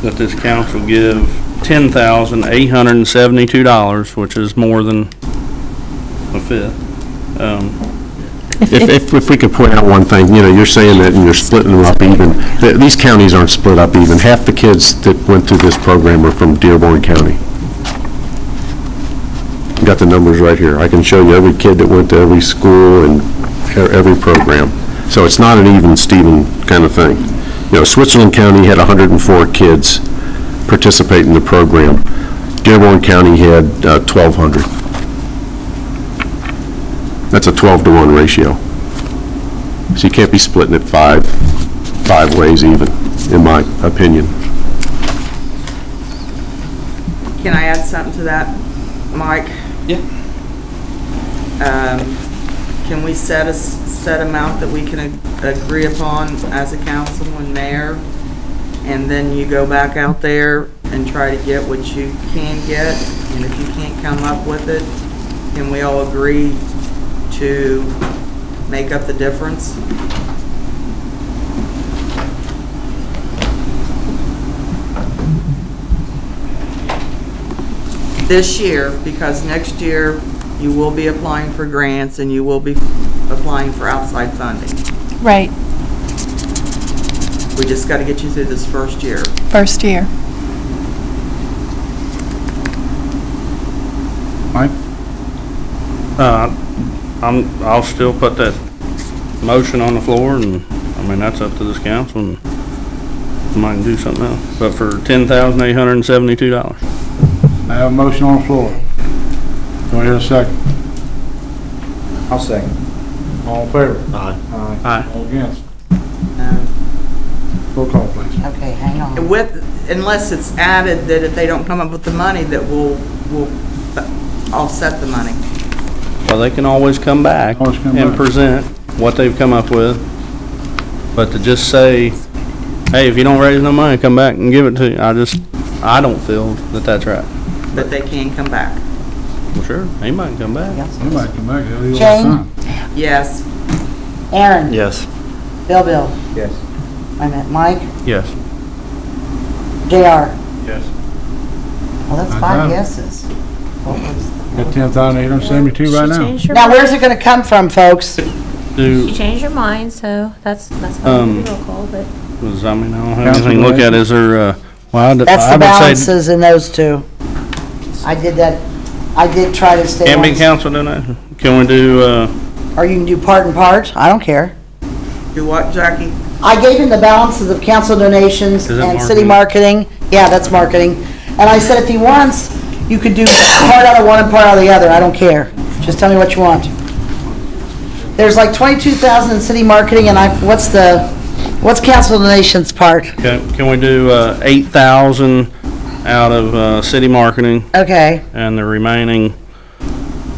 that this council give $10,872, which is more than a fifth. If we could point out one thing, you're saying that and you're splitting them up even. These counties aren't split up even. Half the kids that went through this program are from Dearborn County. Got the numbers right here. I can show you every kid that went to every school and every program. So it's not an even Steven kind of thing. Switzerland County had 104 kids participate in the program. Dearborn County had 1,200. That's a 12-to-1 ratio. So you can't be splitting it five ways even, in my opinion. Can I add something to that, Mike? Yeah. Can we set a set amount that we can agree upon as a council and mayor, and then you go back out there and try to get what you can get, and if you can't come up with it, can we all agree to make up the difference? This year, because next year you will be applying for grants and you will be applying for outside funding. Right. We just got to get you through this first year. First year. Mike? I'll still put that motion on the floor, and I mean, that's up to this council. And might do something else. But for $10,872. I have a motion on the floor. Do I hear a second? I'll second. All in favor? Aye. Aye. All against? No. Roll call, please. Okay, hang on. Unless it's added that if they don't come up with the money, that we'll offset the money. Well, they can always come back Always come and back. present what they've come up with. But to just say, hey, if you don't raise no money, come back and give it to you, I don't feel that that's right. But they can come back. Well, sure, he might come back. They might come back. They'll leave all the Jane? time. Yes. Aaron? Yes. Bill? Yes. Wait a minute, Mike? Yes. JR? Yes. Well, that's I five got it. yeses. What was- Got 10,872 right now. Now, where's it gonna come from, folks? You changed your mind, so that's not a roll call, but. I don't have anything to look at. Is there, That's the balances in those two. I did that, I did try to stay. Can be on- council donation. Can we do, Or you can do part and part, I don't care. Do what, Jackie? I gave him the balances of council donations Is that and city marketing. Yeah, that's marketing. And I said if he wants, you could do part out of one and part out of the other, I don't care. Just tell me what you want. There's like 22,000 in city marketing and what's council donations part? can we do 8,000 out of city marketing Okay, and the remaining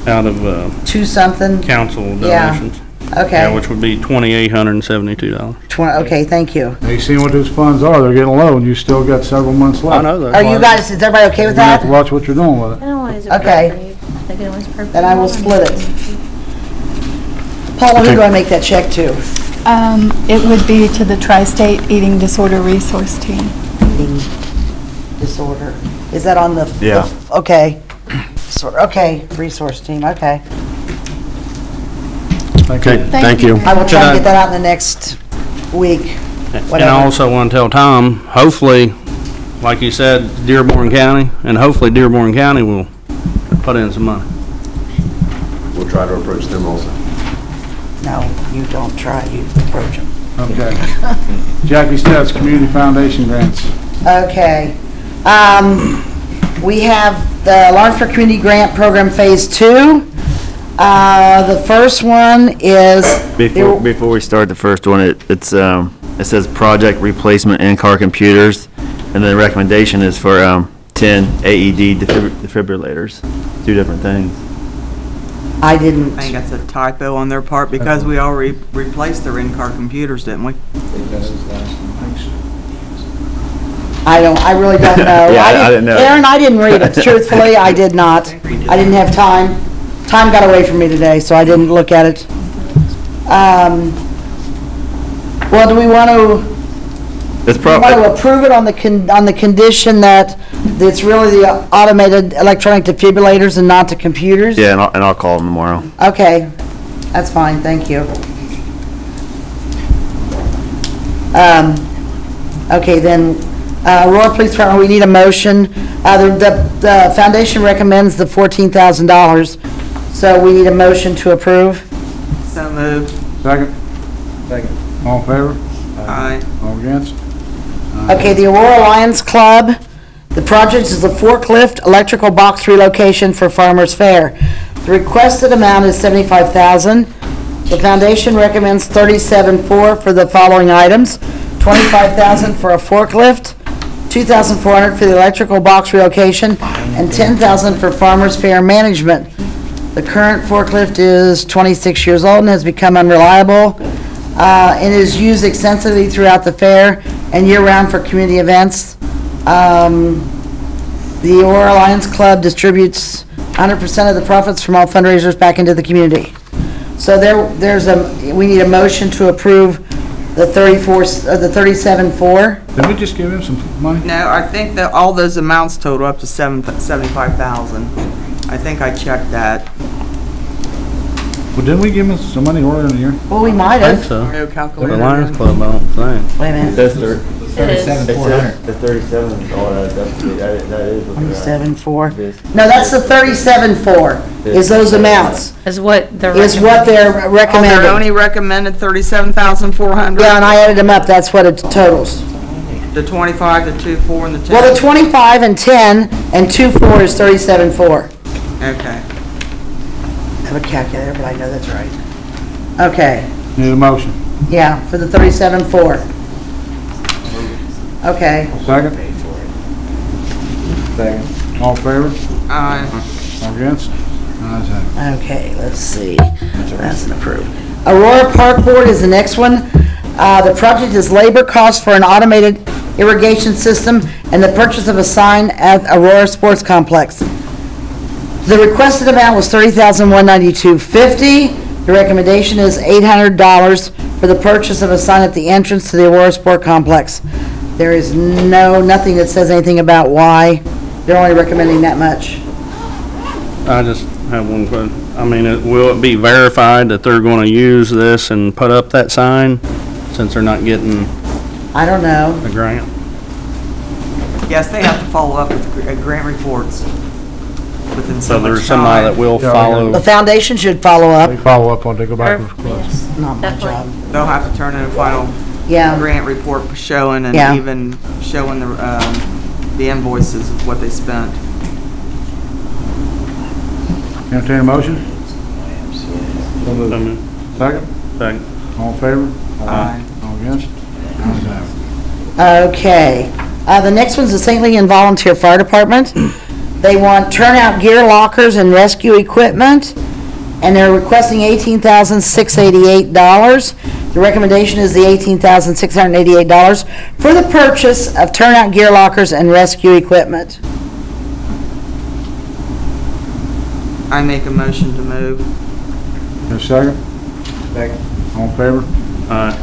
out of two something, council Yeah. donations? Yeah, okay. which would be $2,872. Okay, thank you. They see what those funds are, they're getting low, and you still got several months left. I know that. Are you guys, is everybody okay You're with gonna have that? to watch what you're doing with it. I don't want to. Okay. They can always purpose. Then I will split it. Paula, who do I make that check to? It would be to the Tri-State Eating Disorder Resource Team. Eating disorder. Is that on the? Yeah. Okay. Okay, resource team, okay. Okay, thank you. I will try Can I- to get that out in the next week. And I Whatever. also want to tell Tom, hopefully, like you said, Dearborn County, and hopefully Dearborn County will put in some money. We'll try to approach them also. No, you don't try, you approach them. Okay. Jackie Stetz, Community Foundation grants. Okay. We have the Lawrenceburg Community Grant Program Phase 2. The first one is. Before we start the first one, it says project replacement in-car computers, and the recommendation is for 10 AED defibrillators. Two different things. I didn't. I think that's a typo on their part because we already replaced their in-car computers, didn't we? I really don't know. Yeah, I didn't know. Aaron, I didn't read it. Truthfully, I did not. I didn't have time. Time got away from me today, so I didn't look at it. Well, do we want to, It's we want probably, to approve it on the condition that it's really the automated electronic defibrillators and not the computers? yeah, and I'll call them tomorrow. Okay, that's fine, thank you. Okay, then, Aurora Police Department, we need a motion. The foundation recommends the $14,000, so we need a motion to approve. So moved. Second? Second. All in favor? Aye. All against? Okay, the Aurora Lions Club, the project is a forklift electrical box relocation for Farmers Fair. The requested amount is $75,000. The foundation recommends $37,400 for the following items: $25,000 for a forklift, $2,400 for the electrical box relocation, and $10,000 for Farmers Fair management. The current forklift is 26 years old and has become unreliable, and is used extensively throughout the fair and year-round for community events. The Aurora Lions Club distributes 100% of the profits from all fundraisers back into the community. So we need a motion to approve the $37,400. Did we just give him some money? No, I think that all those amounts total up to $75,000. I think I checked that. Well, didn't we give him some money earlier in the year? Well, we might I think have. so. No The calculator. Lions Club, I don't think. Wait a minute. That's $37,400. the 37 is all that is what they're at. 37,400. No, that's the 37,400, is those amounts, Is what the. is what they're Oh, they're recommending. only recommended $37,400? Yeah, and I added them up, that's what it totals. The 25, the 2.4, and the 10? Well, the 25 and 10 and 2.4 is 37.4. Okay. I have a calculator, but I know that's right. Okay, Need a motion. yeah, for the 37.4. Okay, Second? Second. All in favor? Aye. All against? Ayes have it. okay, let's see. That's an approved. Aurora Park Board is the next one. The project is labor cost for an automated irrigation system and the purchase of a sign at Aurora Sports Complex. The requested amount was $30,192.50. The recommendation is $800 for the purchase of a sign at the entrance to the Aurora Sport Complex. There is nothing that says anything about why. They're only recommending that much. I just have one question. I mean, will it be verified that they're going to use this and put up that sign since they're not getting I don't know. a grant? Yes, they have to follow up with grant reports within so So much there's somebody that time. will Yeah, follow. The foundation should follow up. They follow up on, they go back with request. Yes, Not my definitely. job. They'll have to turn in a final Yeah. grant report showing and Yeah. even showing the invoices of what they spent. Entertain a motion? So moved. Second? Second. All in favor? Aye. All against? Ayes have it. Okay. The next one's the St. Leon Volunteer Fire Department. They want turnout gear lockers and rescue equipment, and they're requesting $18,688. The recommendation is the $18,688 for the purchase of turnout gear lockers and rescue equipment. I make a motion to move. Your second? Second. All in favor? Aye.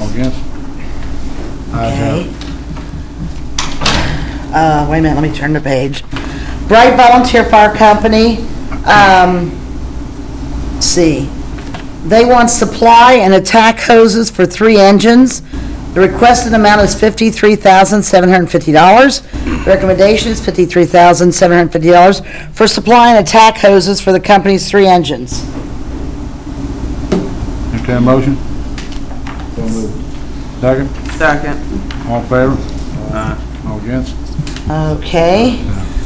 All against? Ayes have Okay. it. Wait a minute, let me turn the page. Bright Volunteer Fire Company, let's see. They want supply and attack hoses for 3 engines. The requested amount is $53,750. The recommendation is $53,750 for supply and attack hoses for the company's 3 engines. Entertain a motion? So moved. Second? Second. All in favor? Aye. All against? Okay.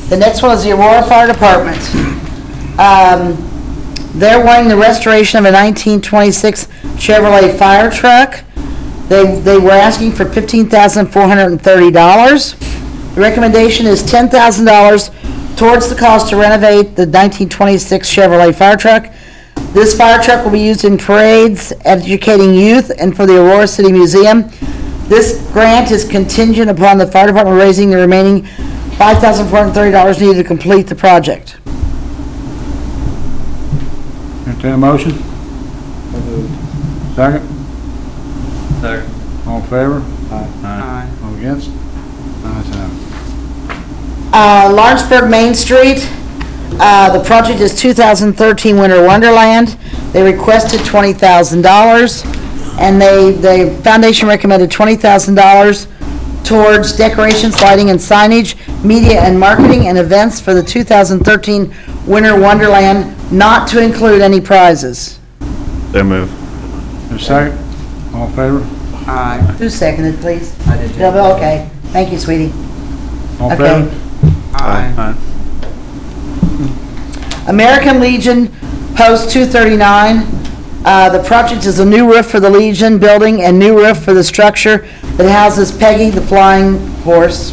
The next one is the Aurora Fire Department. They're wanting the restoration of a 1926 Chevrolet fire truck. They were asking for $15,430. The recommendation is $10,000 towards the cost to renovate the 1926 Chevrolet fire truck. This fire truck will be used in parades, educating youth, and for the Aurora City Museum. This grant is contingent upon the fire department raising the remaining $5,430 needed to complete the project. Entertain a motion? So moved. Second? Second. All in favor? Aye. All against? Ayes have it. Lawrenceburg Main Street, the project is 2013 Winter Wonderland. They requested $20,000, and the foundation recommended $20,000 towards decorations, lighting, and signage, media and marketing, and events for the 2013 Winter Wonderland, not to include any prizes. So move. Your second? All in favor? Aye. Who seconded, please? I did. Bill, okay. Thank you, sweetie. All in Okay. favor? Aye. Aye. American Legion Post 239. The project is a new roof for the Legion building and new roof for the structure that houses Peggy the Flying Horse.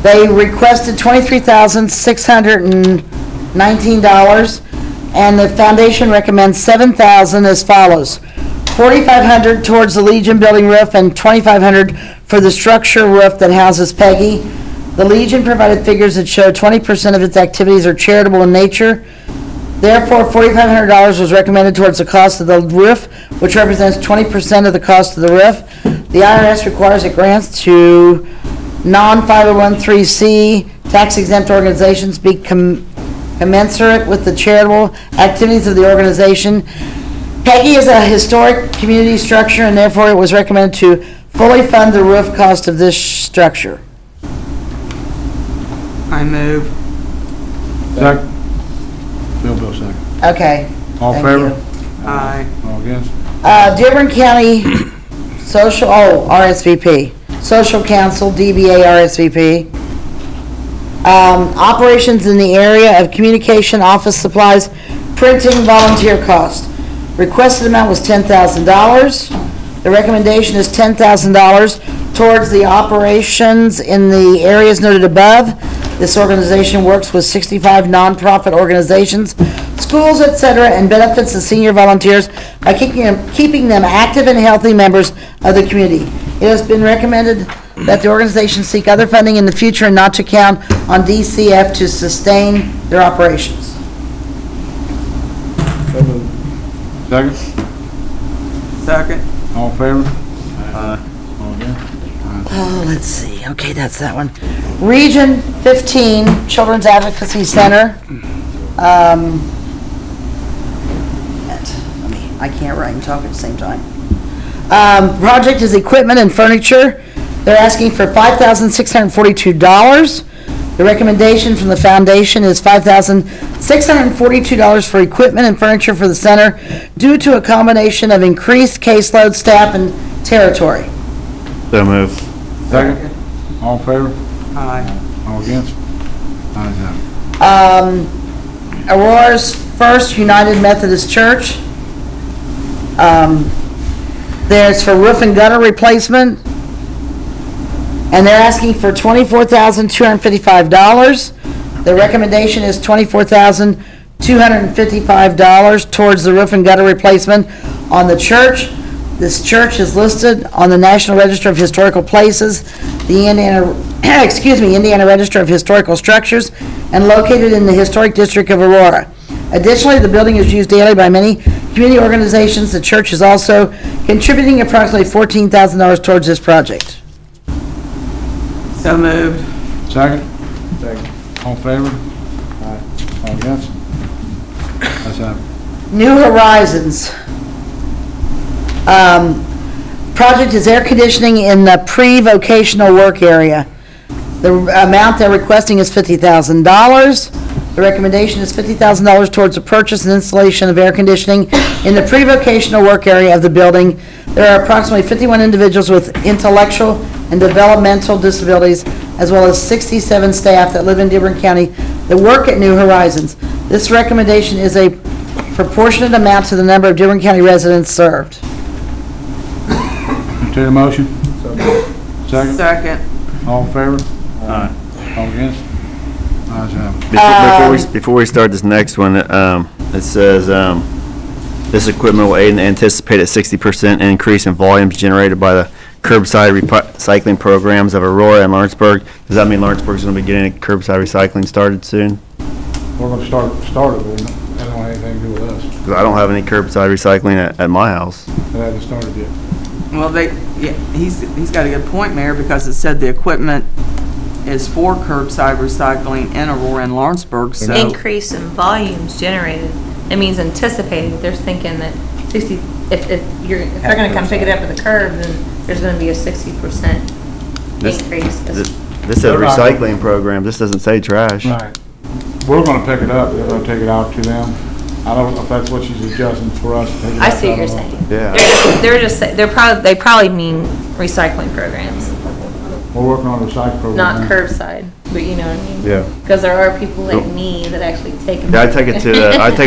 They requested $23,619, and the foundation recommends $7,000 as follows. $4,500 towards the Legion building roof and $2,500 for the structure roof that houses Peggy. The Legion provided figures that show 20% of its activities are charitable in nature. Therefore, $4,500 was recommended towards the cost of the roof, which represents 20% of the cost of the roof. The IRS requires that grants to non-501(c) tax-exempt organizations be commensurate with the charitable activities of the organization. Peggy is a historic community structure, and therefore it was recommended to fully fund the roof cost of this structure. I move. Second? Bill second. Okay. All in Thank favor? you. Aye. All against? Dearborn County Social, RSVP. social counsel, DBA, RSVP. Operations in the area of communication, office supplies, printing, volunteer cost. Requested amount was $10,000. The recommendation is $10,000 towards the operations in the areas noted above. This organization works with 65 nonprofit organizations, schools, etc., and benefits the senior volunteers by keeping them active and healthy members of the community. It has been recommended that the organization seek other funding in the future and not to count on DCF to sustain their operations. Second? Second. All in favor? All against? Oh, let's see. Okay, that's that one. Region 15 Children's Advocacy Center. I can't write and talk at the same time. Project is equipment and furniture. They're asking for $5,642. The recommendation from the foundation is $5,642 for equipment and furniture for the center due to a combination of increased caseload, staff, and territory. So moved. Second? All in favor? Aye. All against? Ayes have it. Aurora's First United Methodist Church. There's for roof and gutter replacement. And they're asking for $24,255. The recommendation is $24,255 towards the roof and gutter replacement on the church. This church is listed on the National Register of Historical Places, the Indiana Register of Historical Structures, and located in the Historic District of Aurora. Additionally, the building is used daily by many community organizations. The church is also contributing approximately $14,000 towards this project. So moved. Second? Second. All in favor? Aye. All against? Ayes have it. New Horizons. Project is air conditioning in the pre-vocational work area. The amount they're requesting is $50,000. The recommendation is $50,000 towards the purchase and installation of air conditioning in the pre-vocational work area of the building. There are approximately 51 individuals with intellectual and developmental disabilities, as well as 67 staff that live in Dearborn County that work at New Horizons. This recommendation is a proportionate amount to the number of Dearborn County residents served. Entertain a motion? Second? Second. All in favor? Aye. All against? Ayes have it. Before we start this next one, it says, this equipment will aid in the anticipated 60% increase in volumes generated by the curbside recycling programs of Aurora and Lawrenceburg. Does that mean Lawrenceburg's going to be getting curbside recycling started soon? We're going to start it, but it don't have anything to do with us. Because I don't have any curbside recycling at my house. It hasn't started yet. Well, he's got a good point, Mayor, because it said the equipment is for curbside recycling in Aurora and Lawrenceburg, so. Increase in volumes generated. It means anticipated. They're thinking that 60, if they're gonna come pick it up at the curb, then there's gonna be a 60% increase. This says recycling program. This doesn't say trash. Right. We're going to pick it up. They're going to take it out to them. I don't know if that's what she's adjusting for us to take it out. I see what you're saying. Yeah. They probably mean recycling programs, We're working on a recycle program. not curbside, but you know what I mean? Yeah. Because there are people like me that actually take them. Yeah, I take it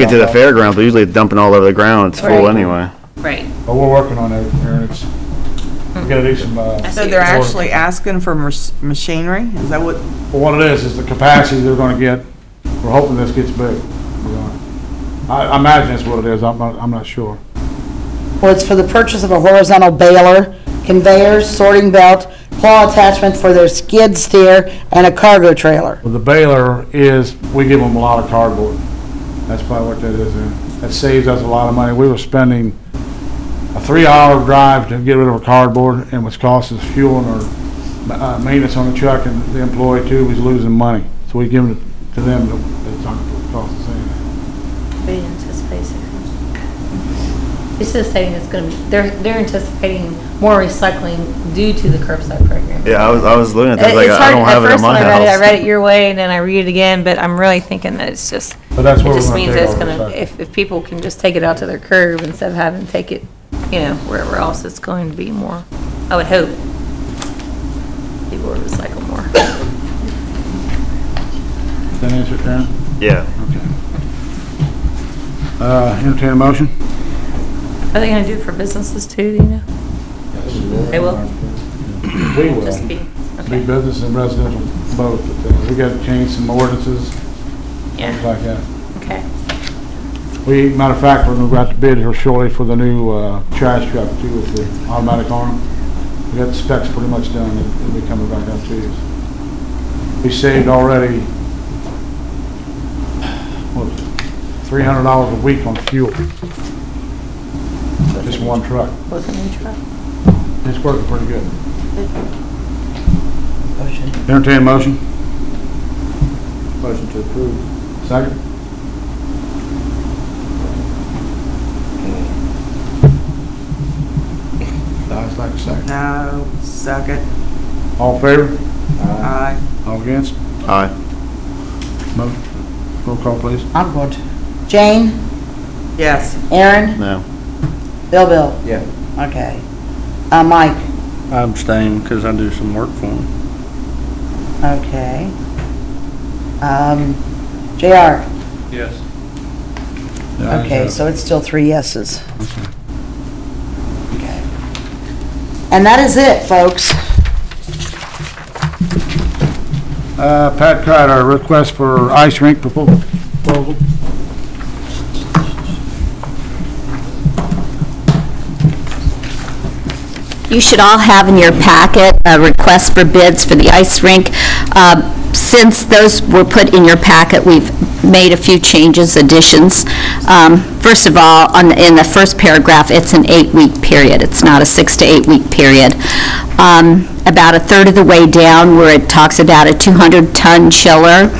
to the fairgrounds, but usually it's dumping all over the ground. It's full Right. anyway. Right. But we're working on that, Aaron. We gotta do some, So they're actually asking for machinery? Is that what? well, what it is the capacity they're gonna get. We're hoping this gets big. I imagine that's what it is. I'm not sure. Well, it's for the purchase of a horizontal baler, conveyors, sorting belt, claw attachment for their skid steer, and a cargo trailer. Well, the baler is, we give them a lot of cardboard. That's probably what that is. That saves us a lot of money. We were spending a 3-hour drive to get rid of our cardboard, and what's cost us fuel and our maintenance on the truck, and the employee too was losing money. So we give it to them. It's not going to cost us anything. We didn't anticipate 6 months. This is saying it's going to be, they're anticipating more recycling due to the curbside program. Yeah, I was looking at that, like, It's I hard- don't have it in my At first, when I house. read it your way, and then I read it again, but I'm really thinking that it's just, But that's it what we're just gonna means take that it's over going to, recycling. if people can just take it out to their curb instead of having to take it, wherever else, it's going to be more, I would hope. People will recycle more. Does that answer, Karen? Yeah. Okay. Entertain a motion? Are they gonna do it for businesses too, do you know? They will? We will. Just be, Be okay. business and residential both, but we got to change some ordinances, things Yeah, like that. okay. Matter of fact, we're gonna go out to bid here shortly for the new, trash truck too with the automatic arm. We got the specs pretty much done, it'll be coming back out to you. We saved already, what was it, $300 a week on fuel. Just one truck. What's a new truck? It's working pretty good. Motion. Entertain a motion? Motion to approve. Second? Guys like a second? No, second. All in favor? Aye. All against? Aye. Roll call, please. I'm going to. Jane? Yes. Aaron? No. Bill? Yeah. Okay. Mike? I abstain because I do some work for them. Okay. JR? Yes. Okay, so it's still 3 yeses. Okay. And that is it, folks. Pat Crider, request for ice rink proposal. You should all have in your packet a request for bids for the ice rink. Since those were put in your packet, we've made a few changes, additions. First of all, in the first paragraph, it's an 8-week period. It's not a 6 to 8 week period. About a third of the way down, where it talks about a 200-ton chiller,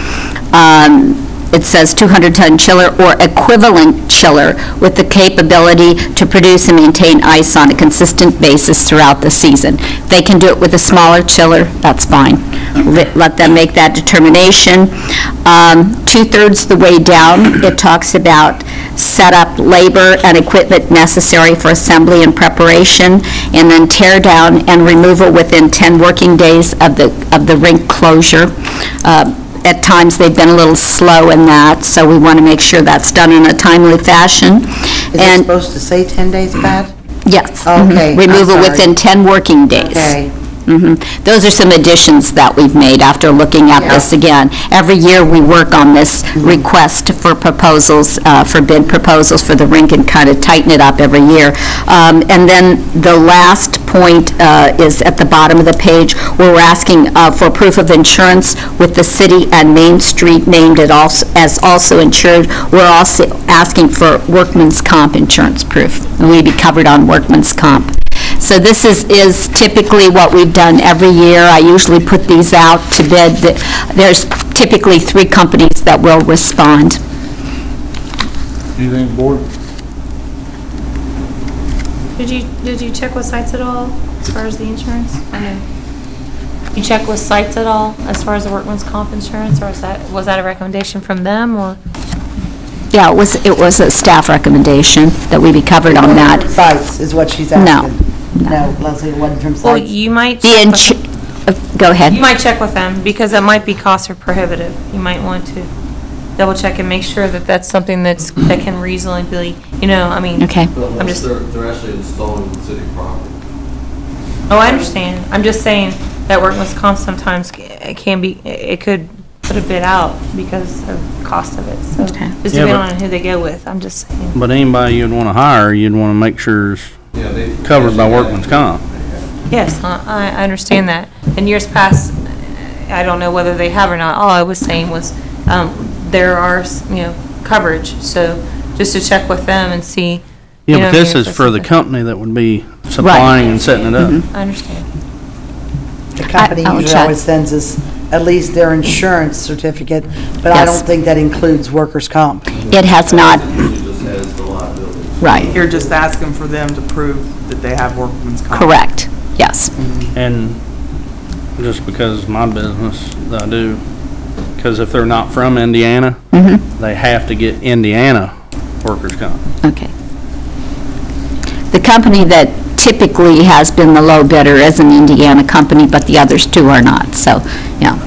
it says 200-ton chiller or equivalent chiller with the capability to produce and maintain ice on a consistent basis throughout the season. If they can do it with a smaller chiller, that's fine. Let them make that determination. 2/3 the way down, it talks about setup, labor, and equipment necessary for assembly and preparation, and then tear down and removal within 10 working days of the rink closure. At times, they've been a little slow in that, so we want to make sure that's done in a timely fashion. Is it supposed to say 10 days, Pat? Yes. Okay, Removal I'm sorry. within 10 working days. Okay. Those are some additions that we've made after looking at this again. Every year, we work on this request for proposals, for bid proposals for the rink, and kind of tighten it up every year. And then the last point is at the bottom of the page, where we're asking for proof of insurance with the city and Main Street named as also insured. We're also asking for workman's comp insurance proof, and we'd be covered on workman's comp. So this is typically what we've done every year. I usually put these out to bid. There's typically 3 companies that will respond. Anything, board? Did you check with sites at all as far as the insurance? I know. You check with sites at all as far as the workman's comp insurance, or was that a recommendation from them, or? Yeah, it was a staff recommendation that we be covered on that. Sites is what she's asking. No, Leslie, it wasn't from sites. Well, you might. Go ahead. You might check with them, because it might be cost or prohibitive. You might want to double check and make sure that that's something that can reasonably be, I mean. Okay. I'm just. They're actually installing the city property. Oh, I understand. I'm just saying that workman's comp sometimes it could put a bid out because of the cost of it. So just depending on who they go with, I'm just saying. But anybody you'd want to hire, you'd want to make sure is covered by workman's comp. Yes, I understand that. In years past, I don't know whether they have or not. All I was saying was there are, coverage. So just to check with them and see. Yeah, but this is for the company that would be supplying and setting it up. I understand. The company usually always sends us at least their insurance certificate, but I don't think that includes workers' comp. It has not. Right. You're just asking for them to prove that they have workman's comp. Correct. Yes. And just because my business that I do, because if they're not from Indiana, they have to get Indiana workers' comp. Okay. The company that typically has been the low bidder as an Indiana company, but the others two are not, so, yeah.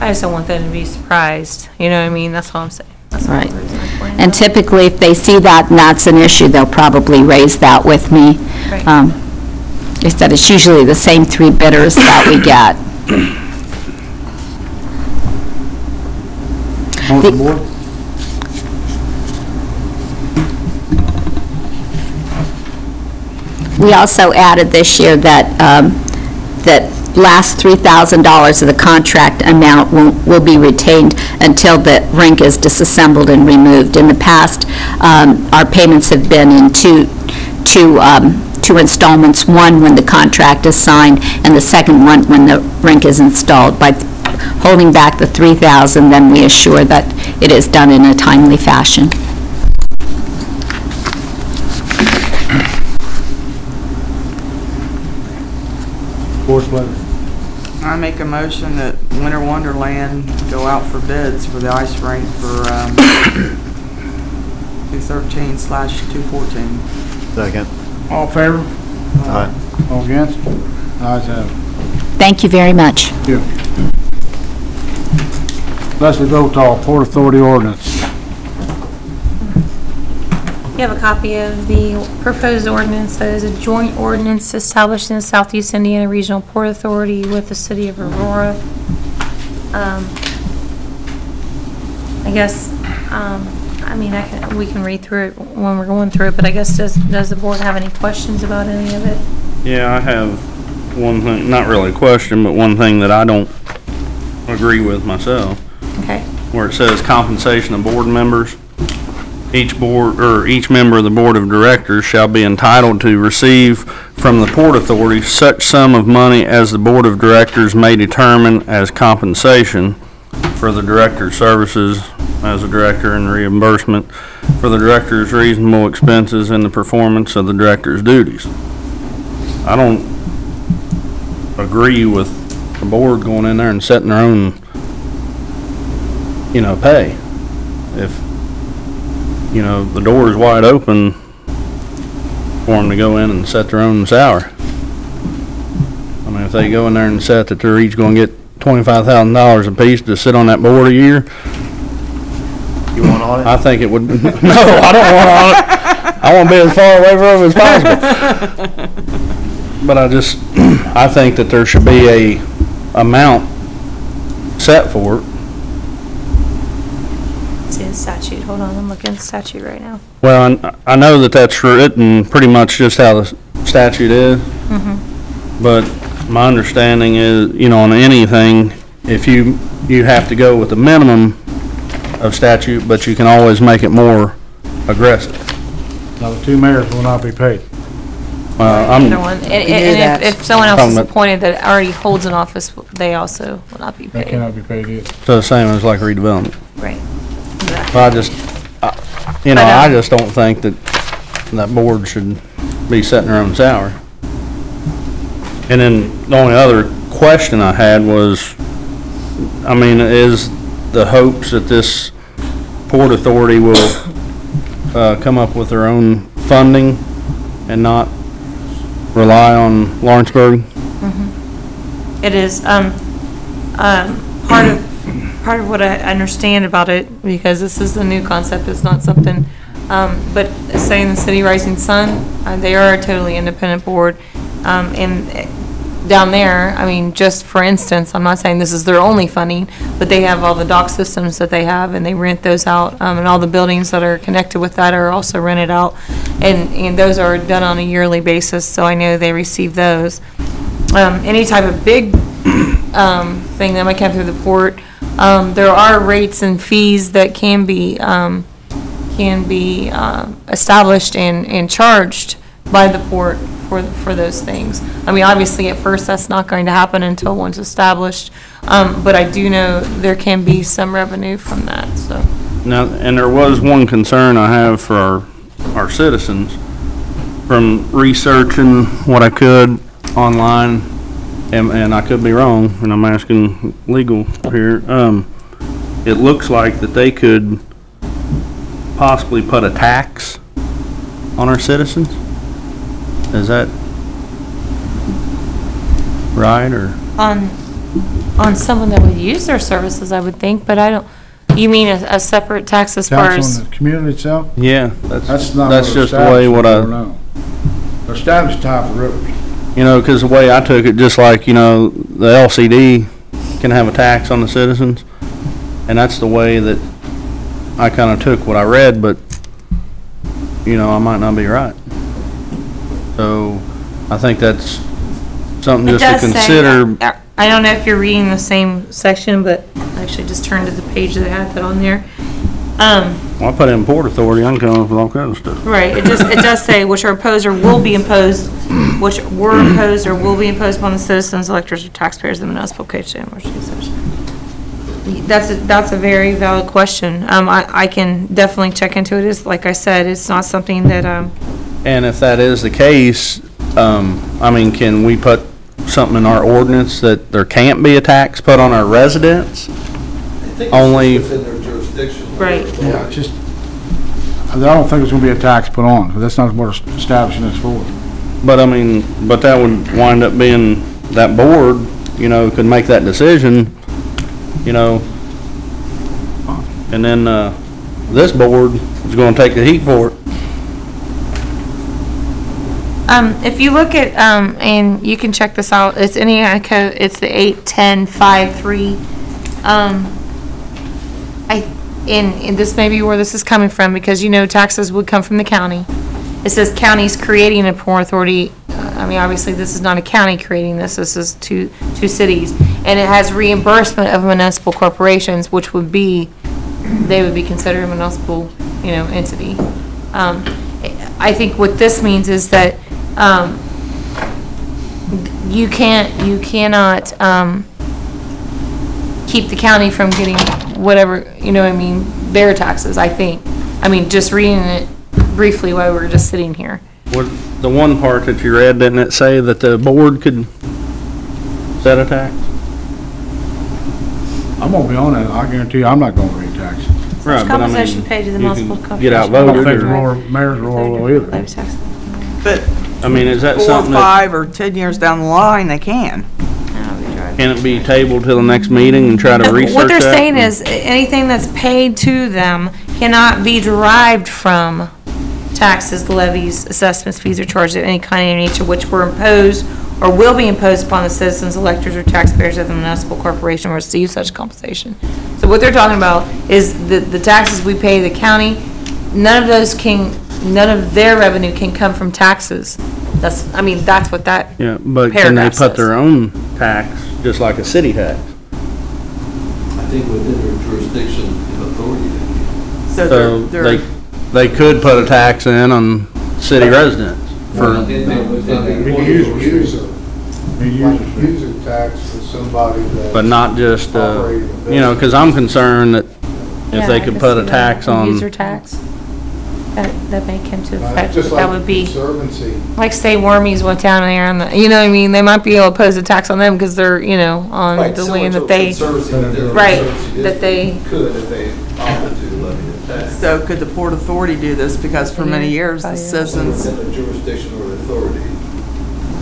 I just don't want them to be surprised, you know what I mean? That's all I'm saying. That's all Right. the reason I'm pointing And out. typically, if they see that and that's an issue, they'll probably raise that with me. Right. They said it's usually the same three bidders that we get. On the board? We also added this year that, that last $3,000 of the contract amount will be retained until the rink is disassembled and removed. In the past, our payments have been in two installments, one when the contract is signed, and the second one when the rink is installed. By holding back the $3,000, then we assure that it is done in a timely fashion. Board's pleasure. I make a motion that Winter Wonderland go out for bids for the ice rink for 213/214. Second. All in favor? Aye. All against? Ayes have it. Thank you very much. Thank you. Leslie Votal, Port Authority ordinance. You have a copy of the proposed ordinance that is a joint ordinance established in the Southeast Indiana Regional Port Authority with the City of Aurora. I guess, I mean, we can read through it when we're going through it, but I guess does the board have any questions about any of it? Yeah, I have one thing, not really a question, but one thing that I don't agree with myself. Okay. Where it says compensation of board members. Each member of the Board of Directors shall be entitled to receive from the Port Authority such sum of money as the Board of Directors may determine as compensation for the Director's services as a Director and reimbursement for the Director's reasonable expenses in the performance of the Director's duties. I don't agree with the board going in there and setting their own, pay. If the door is wide open for them to go in and set their own salary. I mean, if they go in there and set that they're each going to get $25,000 apiece to sit on that board a year. You want on it? I think it would, no, I don't want on it. I want to be as far away from it as possible. But I think that there should be a amount set for it. See the statute. Hold on, I'm looking at the statute right now. Well, I know that that's written pretty much just how the statute is. Mm-hmm. But my understanding is, on anything, if you have to go with the minimum of statute, but you can always make it more aggressive. Now, the two mayors will not be paid. Either one. And if someone else is appointed that already holds an office, they also will not be They paid. cannot be paid either. So the same as like redevelopment. Right. I just don't think that board should be setting their own salary. And then the only other question I had was, is the hopes that this Port Authority will come up with their own funding and not rely on Lawrenceburg? Mm-hmm. It is, part of what I understand about it, because this is a new concept, it's not something, but saying the City Rising Sun, they are a totally independent board, and down there, just for instance, I'm not saying this is their only funding, but they have all the dock systems that they have, and they rent those out, and all the buildings that are connected with that are also rented out, and those are done on a yearly basis, so I know they receive those. Any type of big thing that might come through the port, there are rates and fees that can be established and charged by the port for those things. Obviously, at first, that's not going to happen until one's established, but I do know there can be some revenue from that, so. Now, and there was one concern I have for our citizens from researching what I could online, and I could be wrong, and I'm asking legal here. It looks like that they could possibly put a tax on our citizens? Is that right, or? On someone that would use their services, I would think, but I don't, you mean a separate tax as far Tax as? on the community itself? Yeah, That's not. that's what just the way what I, They're established type of rivers. you know, because the way I took it, just like, you know, the LCD can have a tax on the citizens, and that's the way that I kind of took what I read, but, you know, I might not be right. So, I think that's something It just to does say- consider. I don't know if you're reading the same section, but I actually just turned to the page that had that on there. Well, I put in Port Authority, I can come up with all kinds of stuff. Right, it does say which are imposed or will be imposed, which were imposed or will be imposed upon the citizens, electors, or taxpayers of the municipal code. That's a very valid question. I can definitely check into it. It's, like I said, it's not something that, And if that is the case, I mean, can we put something in our ordinance that there can't be a tax put on our residents? Only within their jurisdiction. right. Yeah, it's just, I don't think there's gonna be a tax put on, because that's not what establishing this for. But I mean, but that would wind up being, that board, you know, could make that decision, you know, and then, this board is gonna take the heat for it. If you look at, and you can check this out, it's Indiana code, it's the 81053. And this may be where this is coming from, because you know taxes would come from the county. It says counties creating a port authority. I mean, obviously, this is not a county creating this. This is two cities. And it has reimbursement of municipal corporations, which would be, they would be considered a municipal, you know, entity. I think what this means is that you cannot keep the county from getting whatever, you know what I mean, their taxes, I think. I mean, just reading it briefly while we were just sitting here. What, the one part that you read, didn't it say that the board could set a tax? I'm gonna be on that, I guarantee you, I'm not gonna raise taxes. Right, but I mean, Compensation paid to the you municipal can corporation. get I don't outvoted, think the or, mayor's role either. But I mean, is that 4, something that, 5, or 10 years down the line, they can. can it be tabled till the next meeting and try to research that? What they're saying is, anything that's paid to them cannot be derived from taxes, levies, assessments, fees, or charges of any kind or nature which were imposed or will be imposed upon the citizens, electors, or taxpayers of the municipal corporation or receive such compensation. So what they're talking about is the taxes we pay the county, none of their revenue can come from taxes. That's, I mean, that's what that Yeah, but can they paragraph put says. their own tax, just like a city tax? I think within their jurisdiction and authority. So So they're, they could put a tax in on city residents for, He user tax is somebody that. but not just, you know, because I'm concerned that if they could put a tax on, User tax, that may come to effect, Just but that like would be, Conservancy. like say Wormies went down there and, you know what I mean, they might be able to pose a tax on them because they're, you know, on the land that they, right, that they. Could if they opted to levy a tax. so could the Port Authority do this? Because for many years, the citizens. Within the jurisdiction or the authority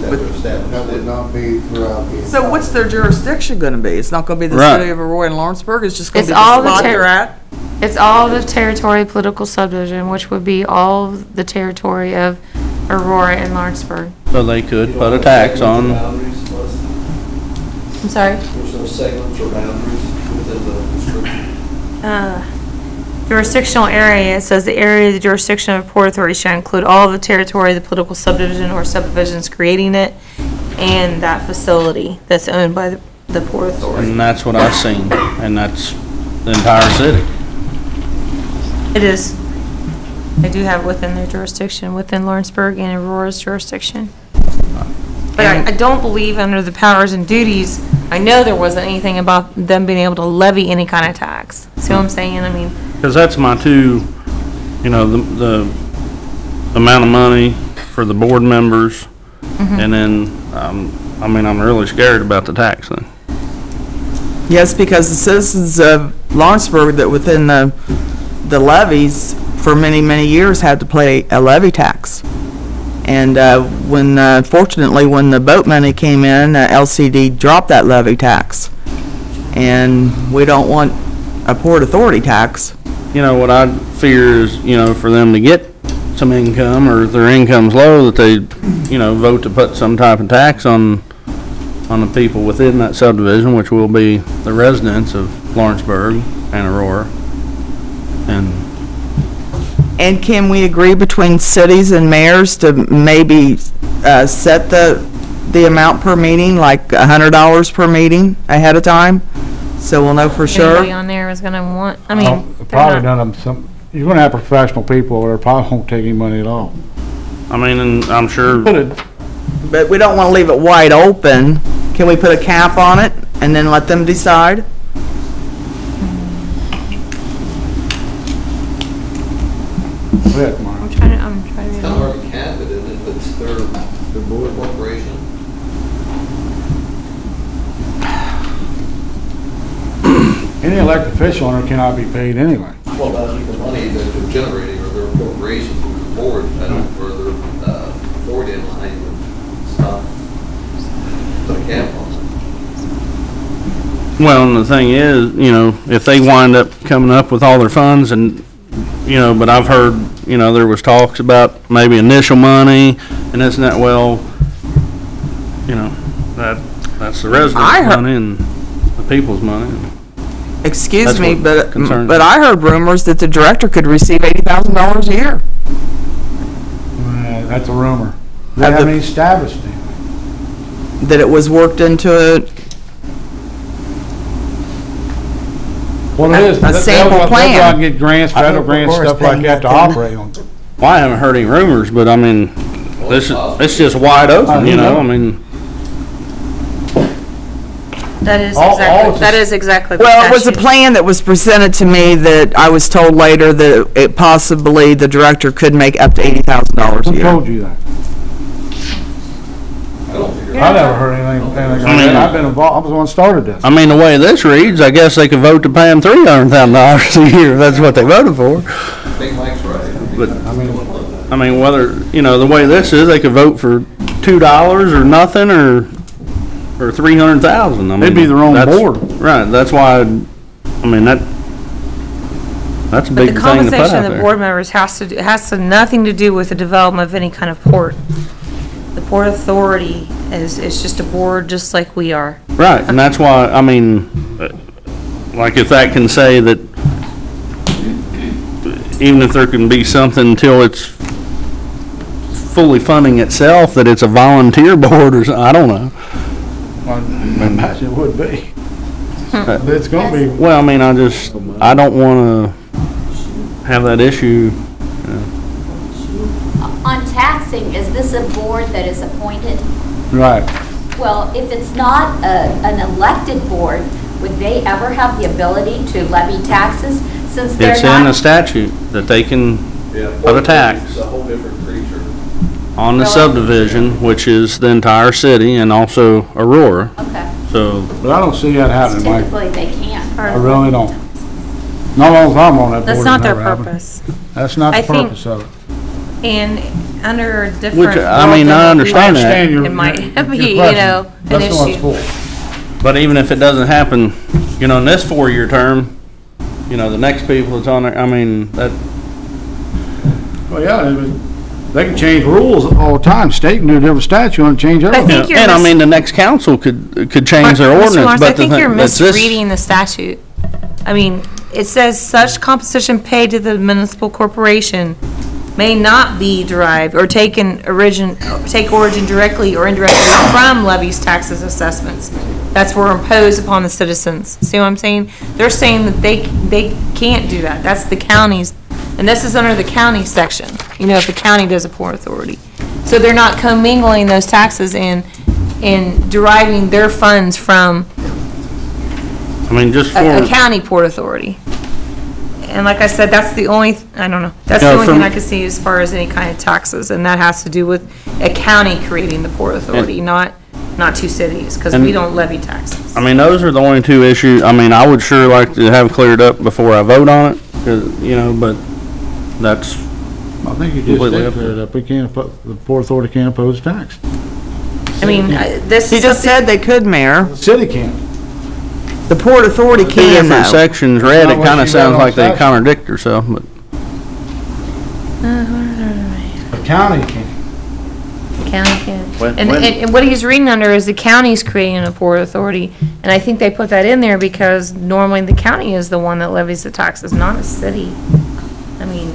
that they're established. That would not be throughout the. So what's their jurisdiction gonna be? It's not gonna be the Right. city of Aurora and Lawrenceburg, it's just gonna It's be the all the spot ter- they're at? It's all the territory political subdivision, which would be all of the territory of Aurora and Lawrenceburg. so they could put a tax on, Boundaries, I'm sorry? there's no segments or boundaries within the description. Jurisdictional area, it says the area of the jurisdiction of Port Authority shall include all of the territory of the political subdivision or subdivisions creating it and that facility that's owned by the Port Authority. and that's what I've seen, and that's the entire city. It is. They do have within their jurisdiction, within Lawrenceburg and Aurora's jurisdiction. But I don't believe under the powers and duties, I know there wasn't anything about them being able to levy any kind of tax. See what I'm saying? I mean, Because that's my two, you know, the amount of money for the board members, and then, I mean, I'm really scared about the tax thing. Yes, because the citizens of Lawrenceburg that within the levies for many, many years, had to pay a levy tax. And fortunately, when the boat money came in, LCD dropped that levy tax. And we don't want a Port Authority tax. You know, what I fear is, you know, for them to get some income, or if their income's low, that they, you know, vote to put some type of tax on the people within that subdivision, which will be the residents of Lawrenceburg and Aurora. And can we agree between cities and mayors to maybe set the amount per meeting, like $100 per meeting ahead of time? So we'll know for sure. Anybody on there is gonna want, I mean, Probably none of them, you're gonna have professional people, or probably won't take any money at all. I mean, and I'm sure. But we don't want to leave it wide open. Can we put a cap on it and then let them decide? I'm trying to It's kind of hard to cap it, isn't it, if it's their board corporation? Any elected official owner cannot be paid anyway. Well, the money that they're generating, or their corporation through the board, I don't, or their board in line with stuff. Put a cap on it. Well, and the thing is, you know, if they wind up coming up with all their funds and, you know, but I've heard, you know, there was talks about maybe initial money and this and that, well, you know, that's the residents' money and the people's money. Excuse me, but I heard rumors that the director could receive $80,000 a year. That's a rumor. They haven't established anything. That it was worked into it. Well, it is. A sample plan. They'll go out and get grants, federal grants, stuff like that to operate on. Well, I haven't heard any rumors, but I mean, it's just wide open, you know, I mean. That is exactly. Well, it was a plan that was presented to me that I was told later that it possibly the director could make up to $80,000 a year. Who told you that? I never heard anything like that. I've been involved. I was the one who started this. I mean, the way this reads, I guess they could vote to pay them $300,000 a year if that's what they voted for. I think Mike's right. But I mean, whether, you know, the way this is, they could vote for $2 or nothing, or 300,000. I mean, they'd be their own board. Right. That's why. I mean, that's a big thing to put out there. But the compensation of the board members has nothing to do with the development of any kind of port. The Port Authority is just a board, just like we are. Right, and that's why, I mean, like if that can say that, even if there can be something until it's fully funding itself, that it's a volunteer board or something, I don't know. I imagine it would be. It's going to be. Well, I mean, I don't want to have that issue. On taxing, is this a board that is appointed? Right. Well, if it's not an elected board, would they ever have the ability to levy taxes since they're not? It's in the statute that they can put a tax. It's a whole different creature. On the subdivision, which is the entire city and also Aurora. Okay. So. But I don't see that happening, Mike. Typically, they can't. I really don't. Not long as I'm on that board. That's not their purpose. That's not the purpose of it. And under a different. Which, I mean, I understand that. It might be, you know, an issue. But even if it doesn't happen, you know, in this 4-year term, you know, the next people that's on there, I mean, that. Well, yeah, they can change rules all the time. State can do a different statute and change everything. And I mean, the next council could change their ordinance. But I think you're misreading the statute. I mean, it says such compensation paid to the municipal corporation may not be derived or take origin directly or indirectly from levies, taxes, assessments. That's were imposed upon the citizens. See what I'm saying? They're saying that they can't do that. That's the county's, and this is under the county section. You know, if the county does a Port Authority. So they're not commingling those taxes and deriving their funds from I mean, just for a county Port Authority. And like I said, that's the only, I don't know, that's the only thing I can see as far as any kind of taxes, and that has to do with a county creating the Port Authority, not two cities, because we don't levy taxes. I mean, those are the only two issues. I mean, I would sure like to have cleared up before I vote on it, 'cause, you know, but that's I think you just completely up declared that we can't, the Port Authority can't impose tax. I mean, this He is just something- said they could, Mayor. The city can't. The Port Authority two can, different though. sections read, That's it not what kind of she read sounds on like they statute. contradict herself, but The county can't. County can. When- And, when- and what he's reading under is the county's creating a port authority, and I think they put that in there because normally the county is the one that levies the taxes, not a city. I mean,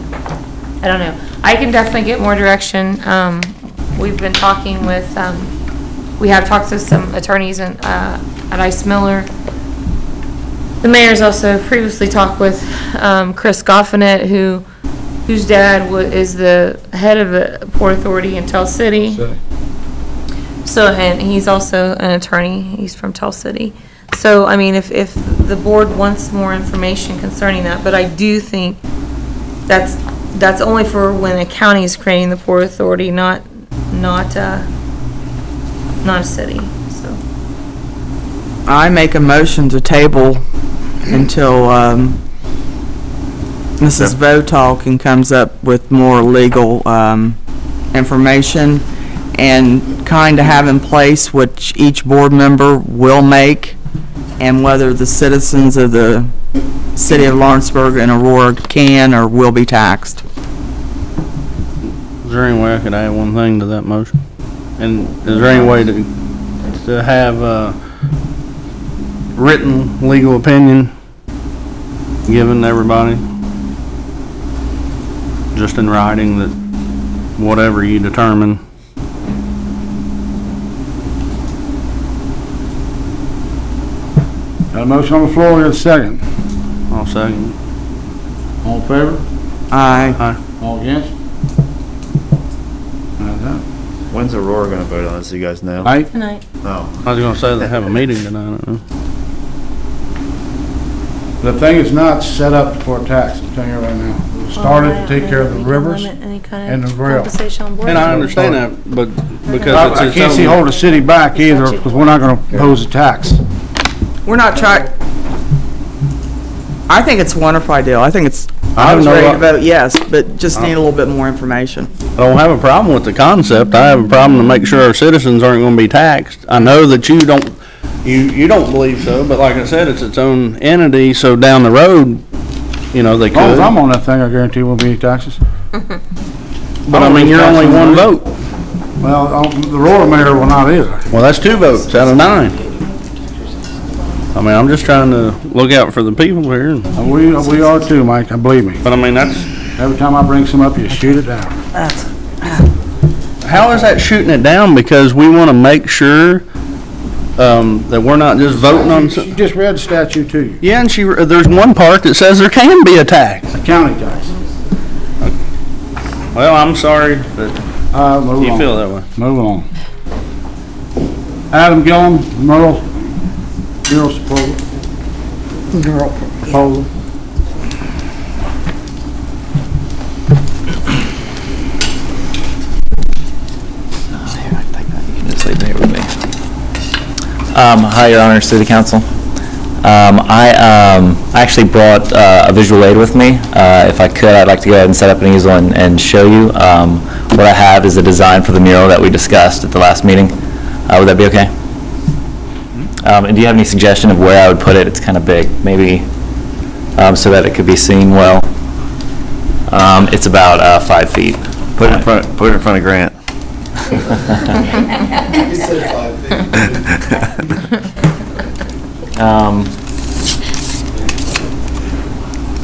I don't know. I can definitely get more direction. We've been talking with, we have talked to some attorneys at Ice Miller. The mayor's also previously talked with, Chris Goffinet, whose dad is the head of the Port Authority in Tell City. So, and he's also an attorney, he's from Tell City. So, I mean, if the board wants more information concerning that, but I do think that's only for when a county is creating the Port Authority, not a city, so. I make a motion to table until, Mrs. Votalk comes up with more legal, information and kind of have in place which each board member will make and whether the citizens of the city of Lawrenceburg and Aurora can or will be taxed. is there any way I could add one thing to that motion? And is there any way to have a written legal opinion given to everybody? Just in writing that whatever you determine. Got a motion on the floor, got a second. I'll second. All in favor? Aye. Aye. All against? How's that? When's Aurora gonna vote on this, you guys know? Aye? Tonight. No. I was gonna say they have a meeting tonight. I don't know. The thing is not set up for tax, I'm telling you right now. It was started to take care of the rivers and the rail. And I understand that, but because it's I its can't see own- hold the city back either, because we're not gonna impose a tax. We're not trying, I think it's a wonderful idea. I think it's, I was don't know ready to what- vote yes, but just need a little bit more information. I don't have a problem with the concept. I have a problem to make sure our citizens aren't gonna be taxed. I know that you don't believe so, but like I said, it's its own entity, so down the road, you know, they As long as I'm could. on that thing, I guarantee there won't be any taxes. But I mean, you're only one vote. Well, the Aurora mayor will not either. Well, that's 2 votes out of 9. I mean, I'm just trying to look out for the people here. And we are too, Mike, believe me. But I mean, that's, Every time I bring some up, you shoot it down. how is that shooting it down? Because we want to make sure that we're not just voting on She just read the statute to you. Yeah, and there's one part that says there can be a tax. A county tax. Well, I'm sorry, but Move you on. feel that way. Move on. Adam Gillum, Merle, Bureau Proposal. Proposal. Hi, Your Honor, City Council. I actually brought a visual aid with me. If I could, I'd like to go ahead and set up an easel and show you. What I have is a design for the mural that we discussed at the last meeting. Would that be okay? And do you have any suggestion of where I would put it? It's kind of big, maybe so that it could be seen well. It's about 5 feet. Put it in front of Grant. He said 5 feet.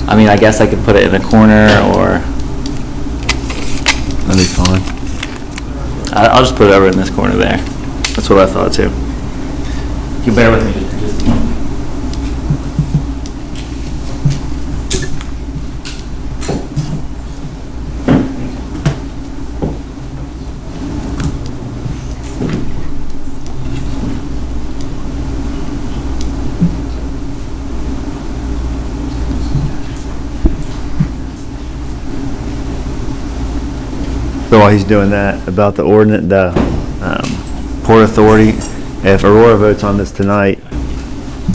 I mean, I guess I could put it in a corner, or That'd be fine. I'll just put it over in this corner there. That's what I thought too. You bear with me. So while he's doing that, about the ordinance, the Port Authority, if Aurora votes on this tonight,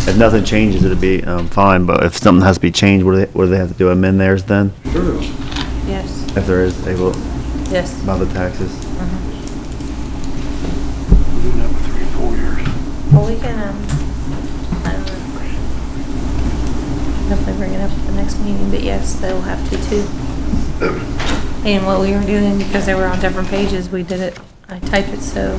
if nothing changes, it'll be fine, but if something has to be changed, what do they have to do, amend theirs then? Sure. Yeah, If there is able, Yes. about the taxes. We'll do that for 3 or 4 years. Well, we can, I don't know. Definitely bring it up at the next meeting, but yes, they'll have to too. And what we were doing, because they were on different pages, we did it, I typed it so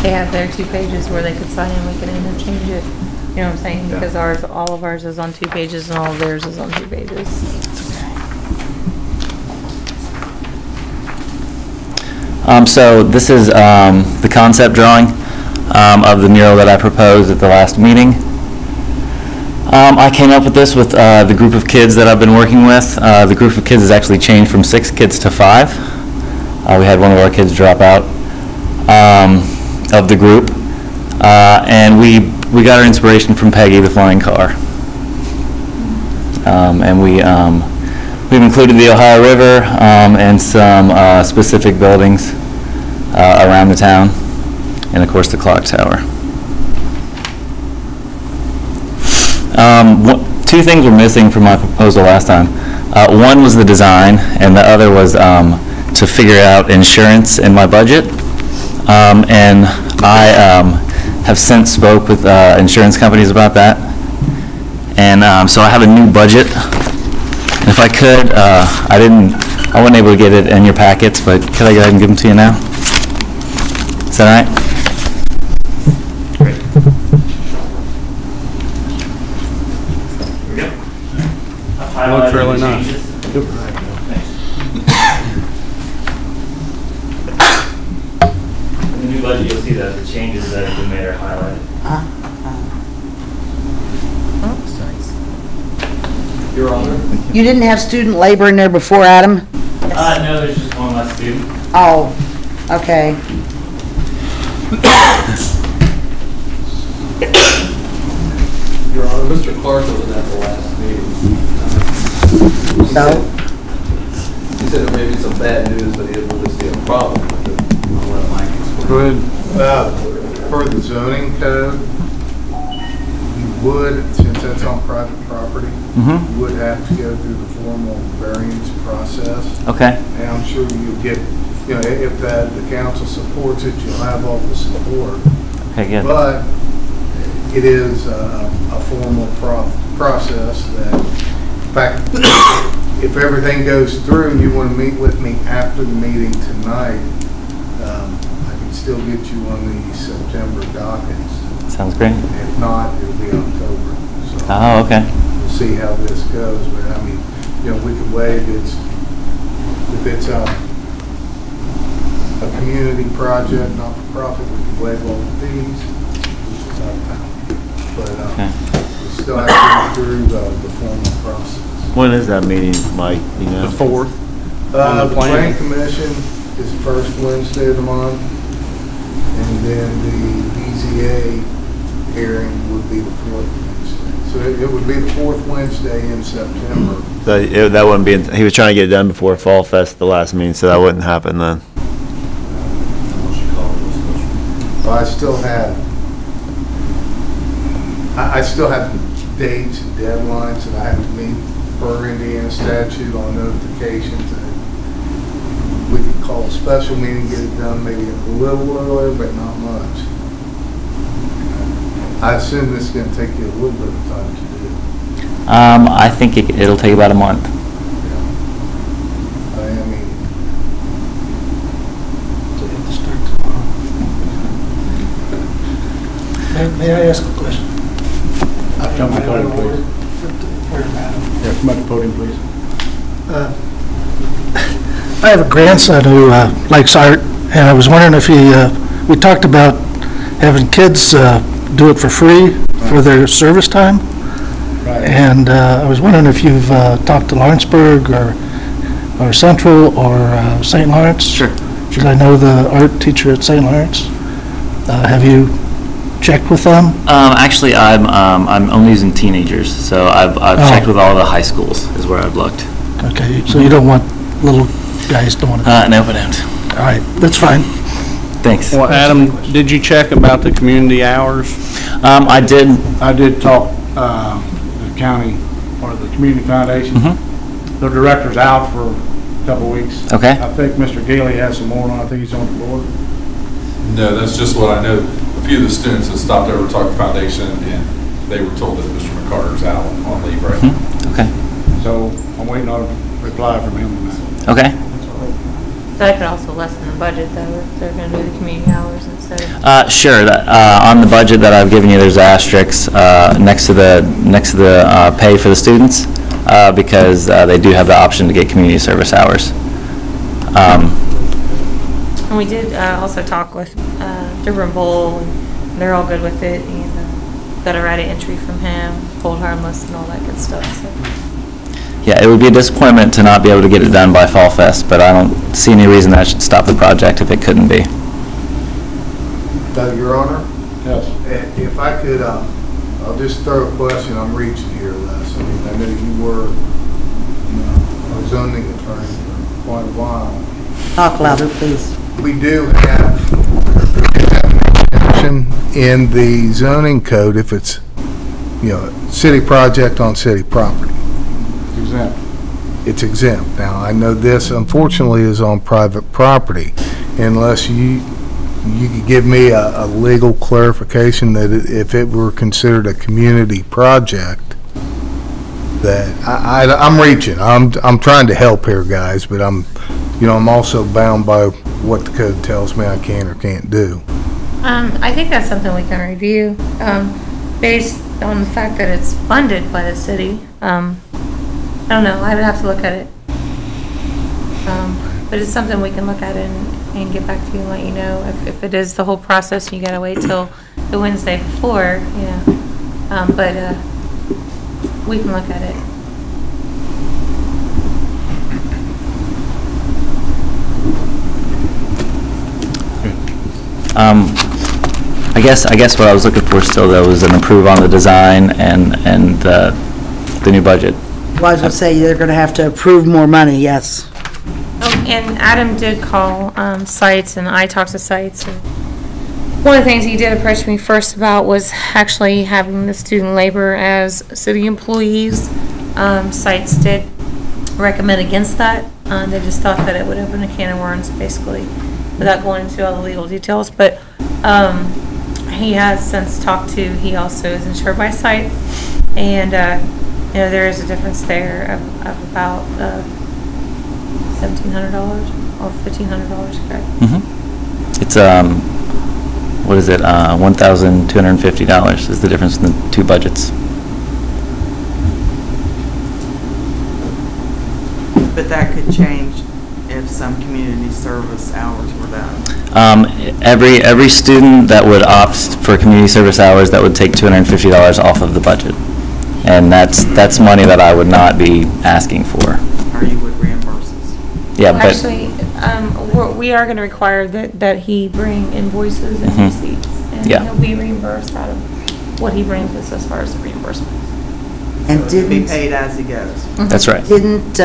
they have their 2 pages where they could sign and we can interchange it. You know what I'm saying? Yeah. Because ours, all of ours is on 2 pages and all of theirs is on 2 pages. So this is the concept drawing of the mural that I proposed at the last meeting. I came up with this with the group of kids that I've been working with. The group of kids has actually changed from 6 kids to 5. We had one of our kids drop out of the group. And we got our inspiration from Peggy the Flying Car. And we've included the Ohio River and some specific buildings around the town, and of course the clock tower. 2 things were missing from my proposal last time. One was the design, and the other was to figure out insurance in my budget. And I have since spoke with insurance companies about that. And so I have a new budget. And if I could, I wasn't able to get it in your packets, but could I go ahead and give them to you now? Is that all right? Great. Here we go. Looks really nice. In the new budget, you'll see that the changes that have been made are highlighted. Your Honor? You didn't have student labor in there before, Adam? No, there's just one less student. Oh, okay. Your Honor, Mr. Clark was at the last meeting. So? He said there may be some bad news, but he didn't really see a problem with it. I'll let Mike explain. Go ahead. Per the zoning code, you would, since that's on private property, you would have to go through the formal variance process. Okay. And I'm sure you'll get, you know, if the council supports it, you'll have all the support. Okay, good. But it is a formal process that, in fact, if everything goes through and you want to meet with me after the meeting tonight, I can still get you on the September dockets. Sounds great. If not, it'll be October. So Oh, okay. we'll see how this goes. But I mean, you know, we could waive if it's a community project, not for profit, we could waive all the fees. But we still have to go through the formal process. When is that meeting, Mike? You know? The 4th. The Planning Commission is the first Wednesday of the month, and then the BZA hearing would be the 4th Wednesday. So it would be the 4th Wednesday in September. So that wouldn't be, he was trying to get it done before Fall Fest, the last meeting, so that wouldn't happen then. I still have dates and deadlines that I have to meet per Indiana statute on notifications. We could call a special meeting, get it done maybe a little earlier, but not much. I assume this is going to take you a little bit of time to do. I think it'll take about a month. I mean, May I ask a question? Come to the podium, please. Yeah, come to the podium, please. I have a grandson who likes art, and I was wondering if we talked about having kids do it for free for their service time. Right. And I was wondering if you've talked to Lawrenceburg or Central or St. Lawrence? Sure. Because I know the art teacher at St. Lawrence. Have you checked with them? Actually, I'm only using teenagers, so I've checked with all the high schools is where I've looked. Okay, so you don't want little guys don't want to? No, I don't. All right, that's fine. Thanks. Well, Adam, did you check about the community hours? I did. I did talk the county or the community foundation. The director's out for couple weeks. Okay. I think Mr. Gailey has some more on, I think he's on the board. No, that's just what I know. A few of the students have stopped over to Talk Foundation, and they were told that Mr. McCarter's out on leave right now. Okay. So I'm waiting on a reply from him on that. Okay. So that could also lessen the budget though, if they're gonna do the community hours instead of. Sure. On the budget that I've given you, there's asterisks next to the pay for the students because they do have the option to get community service hours. And we did also talk with Deborah Bowl, and they're all good with it, and got a right of entry from him, hold harmless and all that good stuff, so. Yeah, it would be a disappointment to not be able to get it done by Fall Fest, but I don't see any reason that should stop the project if it couldn't be. Your Honor? Yes. If I could, I'll just throw a question. I'm reaching here, Les. I mean, I know you were a zoning attorney for quite a while. Talk louder, please. We do have an exception in the zoning code if it's, city project on city property. Exempt. It's exempt. Now, I know this unfortunately is on private property. Unless you could give me a legal clarification that if it were considered a community project, that I'm reaching. I'm trying to help here, guys, but I'm also bound by what the code tells me I can or can't do. I think that's something we can review, based on the fact that it's funded by the city. I don't know, I would have to look at it. But it's something we can look at and get back to you and let you know if it is the whole process and you gotta wait till the Wednesday before, but we can look at it. I guess what I was looking for still though was an approve on the design and the new budget. Well, I was gonna say, they're gonna have to approve more money, yes. Oh, and Adam did call sites, and I talked to sites. And one of the things he did approach me first about was actually having the student labor as city employees. Sites did recommend against that. They just thought that it would open a can of worms, basically, without going into all the legal details. But he has since talked to, he also is insured by sites, and there is a difference there of about $1,700 or $1,500, correct? Mm-hmm. It's what is it? $1,250 is the difference in the two budgets. But that could change if some community service hours were done. Every student that would opt for community service hours, that would take $250 off of the budget. And that's money that I would not be asking for. Or you would reimburse us. Yeah, but actually, we are going to require that he bring invoices and receipts, and he'll be reimbursed out of what he brings us as far as the reimbursement. And didn't be paid as he goes. That's right. Didn't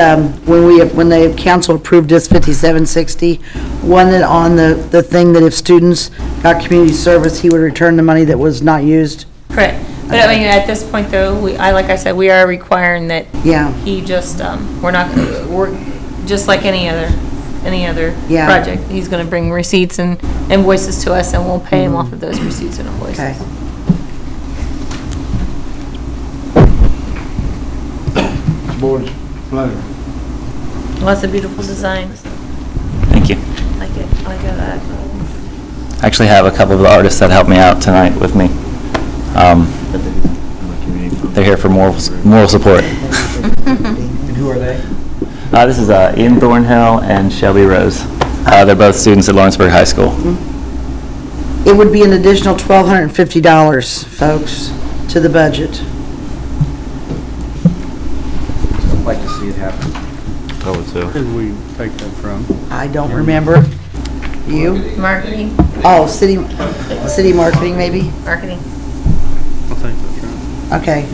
when the council approved this 5760, wasn't it on the thing that if students got community service, he would return the money that was not used? Correct. But I mean, at this point though, like I said, we are requiring that he just, we're just like any other project. He's going to bring receipts and invoices to us, and we'll pay him off of those receipts and invoices. Okay. Board's pleasure. Lots of beautiful designs. Thank you. Like it. I like that. I actually have a couple of the artists that helped me out tonight with me. They're here for moral support. And who are they? This is Ian Thornhill and Shelby Rose. They're both students at Lawrenceburg High School. It would be an additional $1,250, folks, to the budget. I'd like to see it happen. I would too. Where did we take that from? I don't remember. You? Marketing. Oh, city marketing, maybe? Marketing. I think that's right. Okay,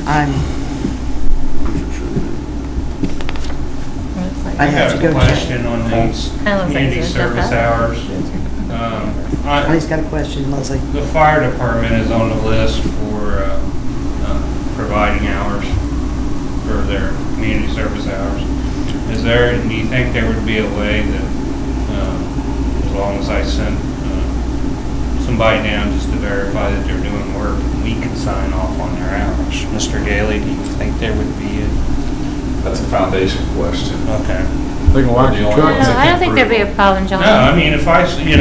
I have to go a question on these community service hours. He's got a question, Leslie. The fire department is on the list for providing hours. for their community service hours. Do you think there would be a way that, as long as I sent somebody down just to verify that they're doing work, we could sign off on their hours? Mr. Daly, do you think there would be a... That's a foundation question. Okay. They can watch your truck. I don't think there'd be a problem, John. No, I mean, if I, he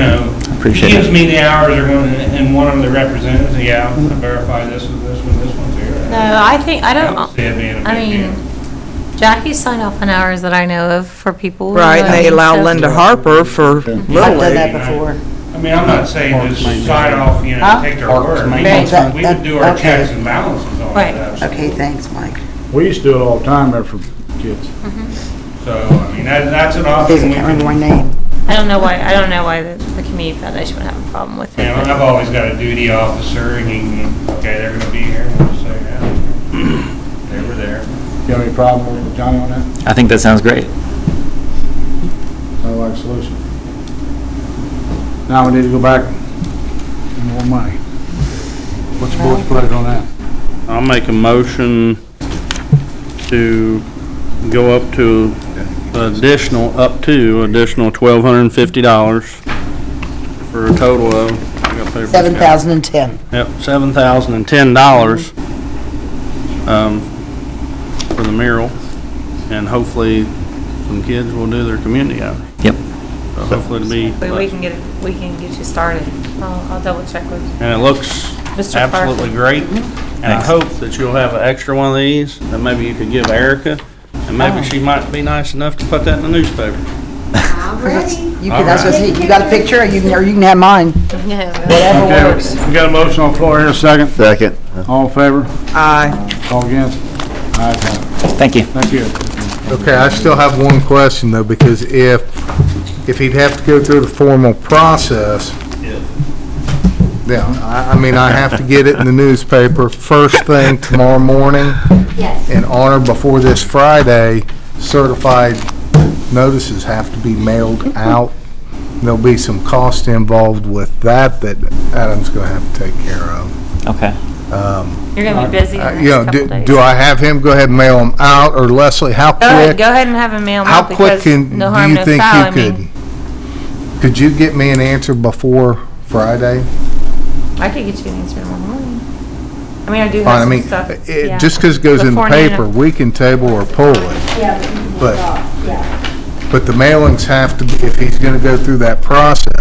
Appreciate gives it. me the hours they're going, and one of the representatives, yeah, I'm gonna verify this with this one, this one's here. No, I think, I don't, see it being a I big mean, Jackie signed off on hours that I know of for people. Right, and they allow so- Linda Harper for I've Little done League. that before. I mean, I'm not saying just sign off, take their word. That- We would do our okay. checks and balances on Right. that. Okay, thanks, Mike. We used to do it all the time there for kids. So, I mean, that's an I option. can't We remember my can, name. I don't know why the community foundation would have a problem with it. I've always got a duty officer, and he can, okay, they're gonna be here, and we'll say, yeah, they were there. You have any problem with Johnny on that? I think that sounds great. Sounds like a solution. Now we need to go back and more money. What's the board's pleasure on that? I'll make a motion to go up to additional $1,250 for a total of, I got paper. 7,010. Yep, $7,010, for the mural, and hopefully some kids will do their community hours. Yep. So hopefully it'll be, But we can get you started. I'll double check with and it looks Mr. absolutely great. And I Thanks. hope that you'll have an extra one of these that maybe you could give Erica, and maybe she might be nice enough to put that in the newspaper. You can, that's what I said, you got a picture, or you can have mine. Whatever Okay, works. we got a motion on the floor here, second. Second. All in favor? Aye. All against? Ayes have it. Thank you. Thank you. Okay, I still have one question though, because if he'd have to go through the formal process, yeah, I mean, I have to get it in the newspaper first thing tomorrow morning. Yes. And on or before this Friday, certified notices have to be mailed out. There'll be some cost involved with that Adam's gonna have to take care of. Okay. You're gonna be busy the You know, next couple days. do I have him go ahead and mail them out, or Leslie, how Go ahead quick? and have him mail them How out quick because can, no do harm, you no think foul. I you mean, could you get me an answer before Friday? I could get you an answer tomorrow morning. I mean, I do Fine, I have mean, some stuff. yeah. just because it goes in the Before noon. paper, we can table or pull it. Yeah, but you can But- hold off, yeah. But the mailings have to, be if he's gonna go through that process,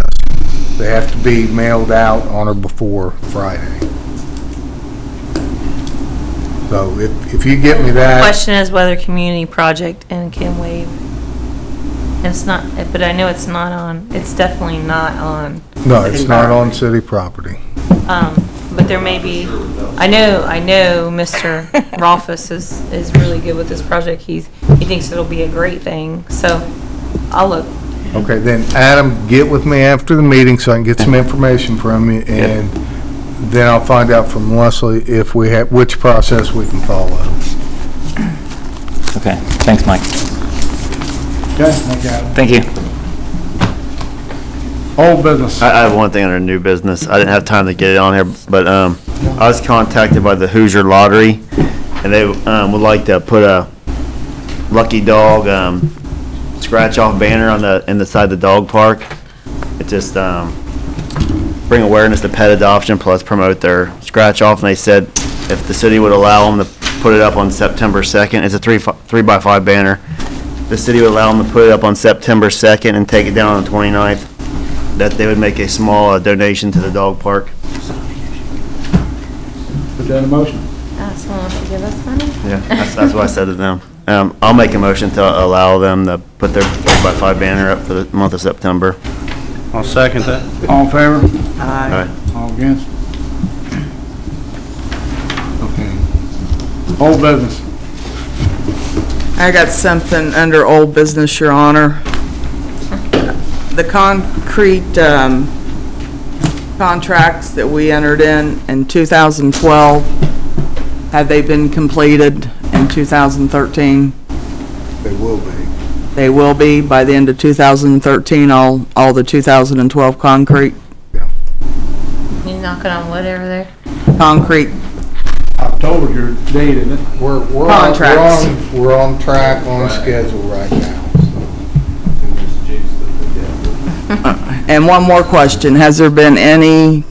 they have to be mailed out on or before Friday. So if you get me The that, question is whether community project and can waive. It's not, but I know it's not on, it's definitely not on. no, it's not on city property. But there may be, I know Mr. Rolfus is really good with this project. He thinks it'll be a great thing, so I'll look. Okay, then Adam, get with me after the meeting so I can get some information from you, and then I'll find out from Leslie if we have, which process we can follow. Okay. Thanks, Mike. Okay, thank you, Adam. Thank you. Old business. I have one thing under new business. I didn't have time to get it on here, but I was contacted by the Hoosier Lottery, and they would like to put a lucky dog scratch-off banner on in the side of the dog park. It just bring awareness to pet adoption, plus promote their scratch-off. And they said if the city would allow them to put it up on September 2nd, it's a 3x5 banner. The city would allow them to put it up on September 2nd and take it down on the 29th. That they would make a small donation to the dog park. Put that in motion. Someone wants to give us money? Yeah, that's what I said to them. I'll make a motion to allow them to put their 3x5 banner up for the month of September. I'll second that. All in favor? Aye. All against? Okay. Old business. I got something under old business, Your Honor. The concrete contracts that we entered in 2012, have they been completed in 2013? They will be. They will be by the end of 2013, all the 2012 concrete? You knocking on wood over there? Concrete October, your date, isn't it? Contracts. We're on track, on schedule right now. And one more question, has there been any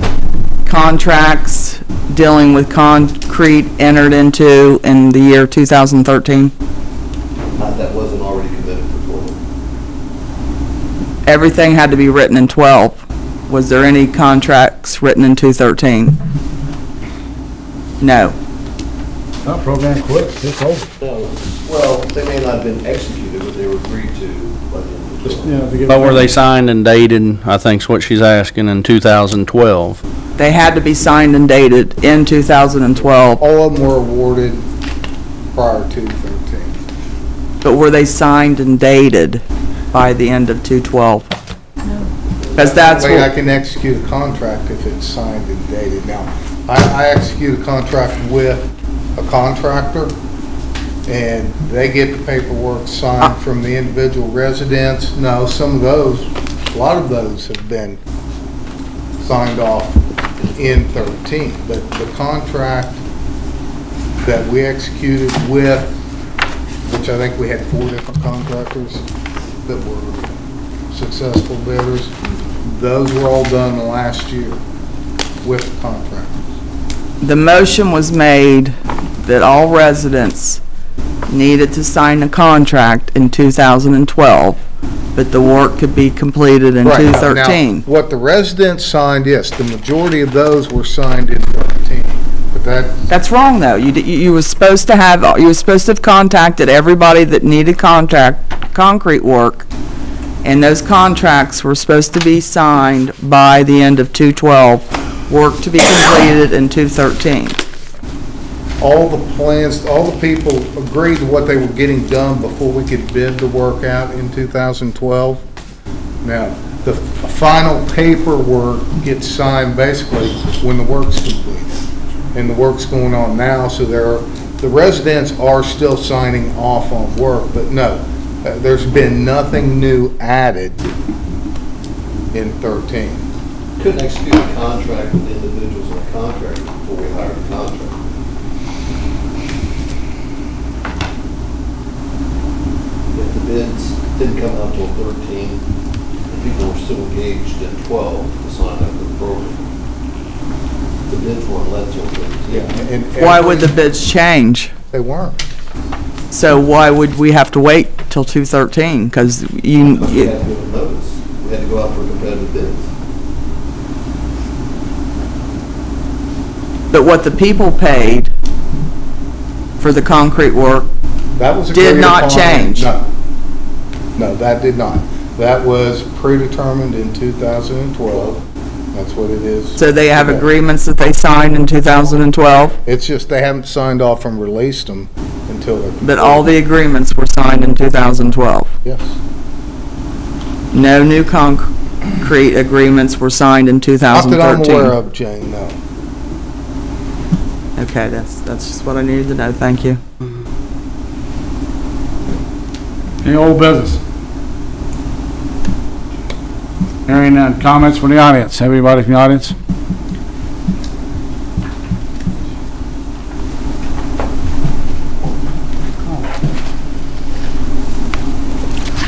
contracts dealing with concrete entered into in the year 2013? Not that wasn't already committed for 12. Everything had to be written in 12. Was there any contracts written in 2013? No. That program quit, it's over. No, well, they may not have been executed, but they were agreed to by the end of the 12. But were they signed and dated, I think's what she's asking, in 2012? They had to be signed and dated in 2012. All of them were awarded prior to 13. But were they signed and dated by the end of 2012? Because that's That way I what, can execute a contract if it's signed and dated. Now, I execute a contract with a contractor, and they get the paperwork signed from the individual residents. No, some of those, a lot of those have been signed off in 13, but the contract that we executed with, which I think we had 4 different contractors that were successful bidders, those were all done last year with contractors. the motion was made that all residents needed to sign a contract in 2012, but the work could be completed in Right. 2013. Now, what the residents signed, yes, the majority of those were signed in 13, but That's wrong, though. You were supposed to have contacted everybody that needed concrete work, and those contracts were supposed to be signed by the end of 2012, work to be completed in 2013. all the plans, all the people agreed to what they were getting done before we could bid the work out in 2012. Now, the final paperwork gets signed basically when the work's completed, and the work's going on now, so the residents are still signing off on work, but no, there's been nothing new added in 13. Couldn't execute a contract with individuals in a contract before we hired a contractor. If the bids didn't come out till 13, and people were still engaged in 12 to sign up for the program, the bids weren't let till 13. Why would the bids change? They weren't. So why would we have to wait till 2013? Because you... We had to give a notice. We had to go out for competitive bids. But what the people paid for the concrete work That was did agreed not upon. change. No, that did not. That was predetermined in 2012. That's what it is. So they have today. agreements that they signed in 2012, It's just they haven't signed off and released them until they're... but all the agreements were signed in 2012. Yes. No new concrete agreements were signed in Not 2013. that I'm aware of, Jane, no. Okay, that's just what I needed to know. Thank you. Any old business? Hearing none. Comments from the audience? Everybody from the audience?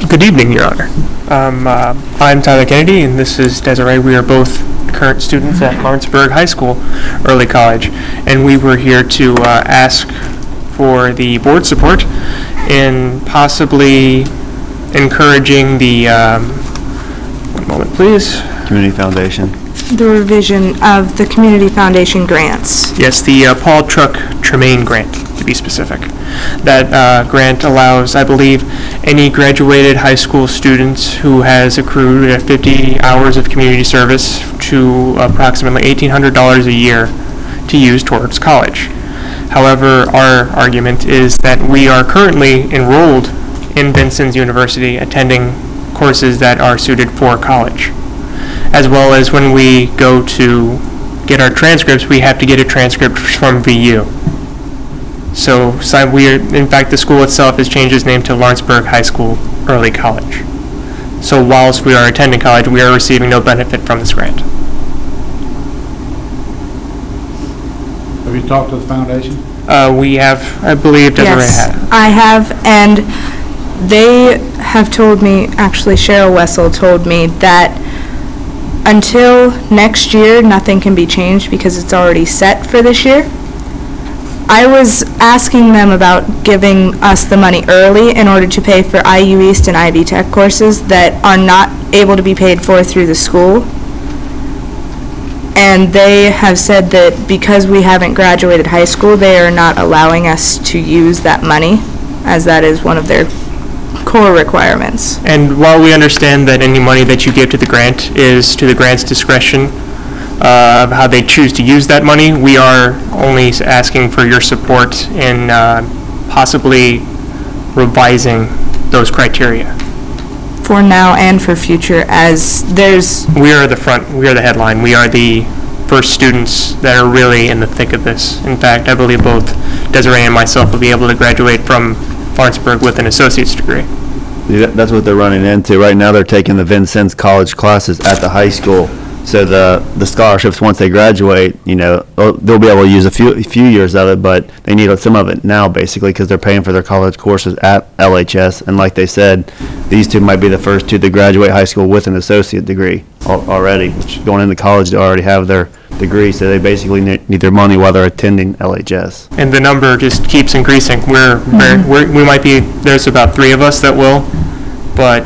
Good evening, Your Honor. I'm Tyler Kennedy, and this is Desiree. We are both current students at Lawrenceburg High School, Early College, and we were here to ask for the board support in possibly encouraging the, one moment please. Community Foundation. The revision of the Community Foundation grants. Yes, the Paul Truck Tremaine grant, to be specific. That grant allows, I believe, any graduated high school students who has accrued 50 hours of community service to approximately $1,800 a year to use towards college. However, our argument is that we are currently enrolled in Vincent's University attending courses that are suited for college. As well as when we go to get our transcripts, we have to get a transcript from VU. So in fact, the school itself has changed its name to Lawrenceburg High School Early College. So whilst we are attending college, we are receiving no benefit from this grant. Have you talked to the foundation? We have, I believe, Desiree Yes, had. I have, and they have told me, actually Cheryl Wessel told me that until next year, nothing can be changed because it's already set for this year. I was asking them about giving us the money early in order to pay for IU East and IB Tech courses that are not able to be paid for through the school. And they have said that because we haven't graduated high school, they are not allowing us to use that money, as that is one of their core requirements. And while we understand that any money that you give to the grant is to the grant's discretion of how they choose to use that money, we are only asking for your support in possibly revising those criteria. For now and for future, as there's... We are the front, we are the headline, we are the first students that are really in the thick of this. In fact, I believe both Desiree and myself will be able to graduate from Lawrenceburg with an associate's degree. That's what they're running into. Right now, they're taking the Vincennes college classes at the high school. So the scholarships, once they graduate, you know, they'll be able to use a few years of it, but they need some of it now, basically, because they're paying for their college courses at LHS. And like they said, these two might be the first two to graduate high school with an associate degree already, which going into college, they already have their degree, so they basically need their money while they're attending LHS. And the number just keeps increasing. We might be, there's about 3 of us that will, but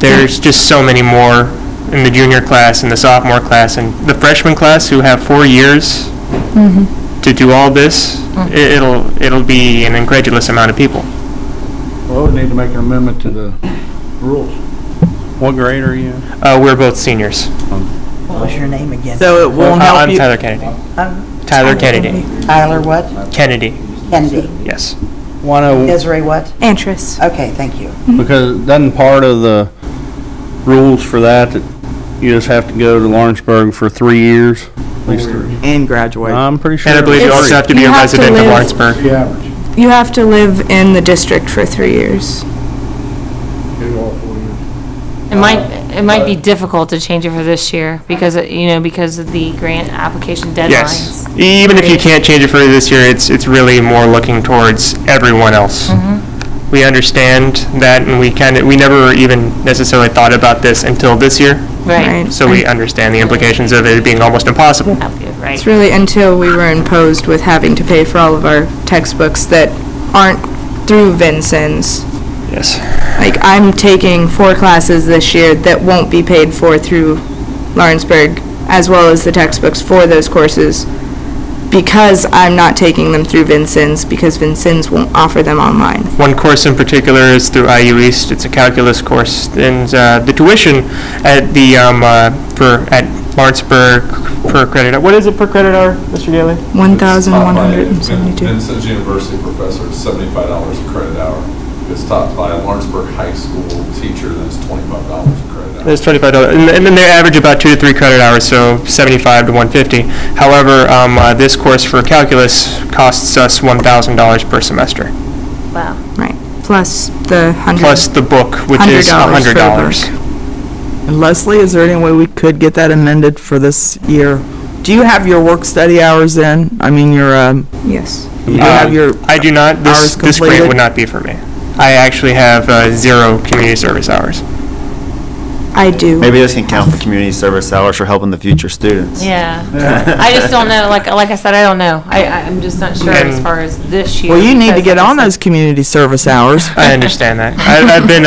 there's just so many more in the junior class and the sophomore class and the freshman class who have 4 years to do all this. It'll be an incredulous amount of people. Well, we need to make an amendment to the rules. What grade are you in? We're both seniors. What was your name again? So it won't help I'm you. Tyler Kennedy. Tyler Kennedy. Tyler what? Kennedy. Kennedy. Yes. Desiree what? Antris. Okay, thank you. Because doesn't part of the rules for that you just have to go to Lawrenceburg for 3 years? At least 3. And graduate. I'm pretty sure. And I believe you also have to be a resident of Lawrenceburg. The average. You have to live in the district for 3 years. Do all 4 years. It might be difficult to change it for this year because, because of the grant application deadlines. Yes. Even if you can't change it for this year, it's really more looking towards everyone else. We understand that, and we never even necessarily thought about this until this year. Right. So we understand the implications of it being almost impossible. Right. It's really until we were imposed with having to pay for all of our textbooks that aren't through Vincennes. Yes. Like, I'm taking 4 classes this year that won't be paid for through Lawrenceburg, as well as the textbooks for those courses, because I'm not taking them through Vincennes, because Vincennes won't offer them online. One course in particular is through IU East. It's a calculus course, and the tuition at the at Lawrenceburg per credit. What is it per credit hour, Mr. Daly? 1,172. Vincennes University professor, $75 a credit hour. If it's taught by a Lawrenceburg high school teacher, then it's $25 a credit hour. It's $25, and then they average about 2 to 3 credit hours, so 75 to 150. However, this course for calculus costs us $1,000 per semester. Wow. Right. Plus the Plus the book, which is $100. And Leslie, is there any way we could get that amended for this year? Do you have your work study hours in? I mean, your, Yes. you have your I do not. hours This grant completed? would not be for me. I actually have 0 community service hours. I do. Maybe this can count for community service hours for helping the future students. Yeah. I just don't know. Like I said, I don't know. I'm just not sure as far as this year. Well, you need to because get like I on said- those community service hours. I understand that. I've been,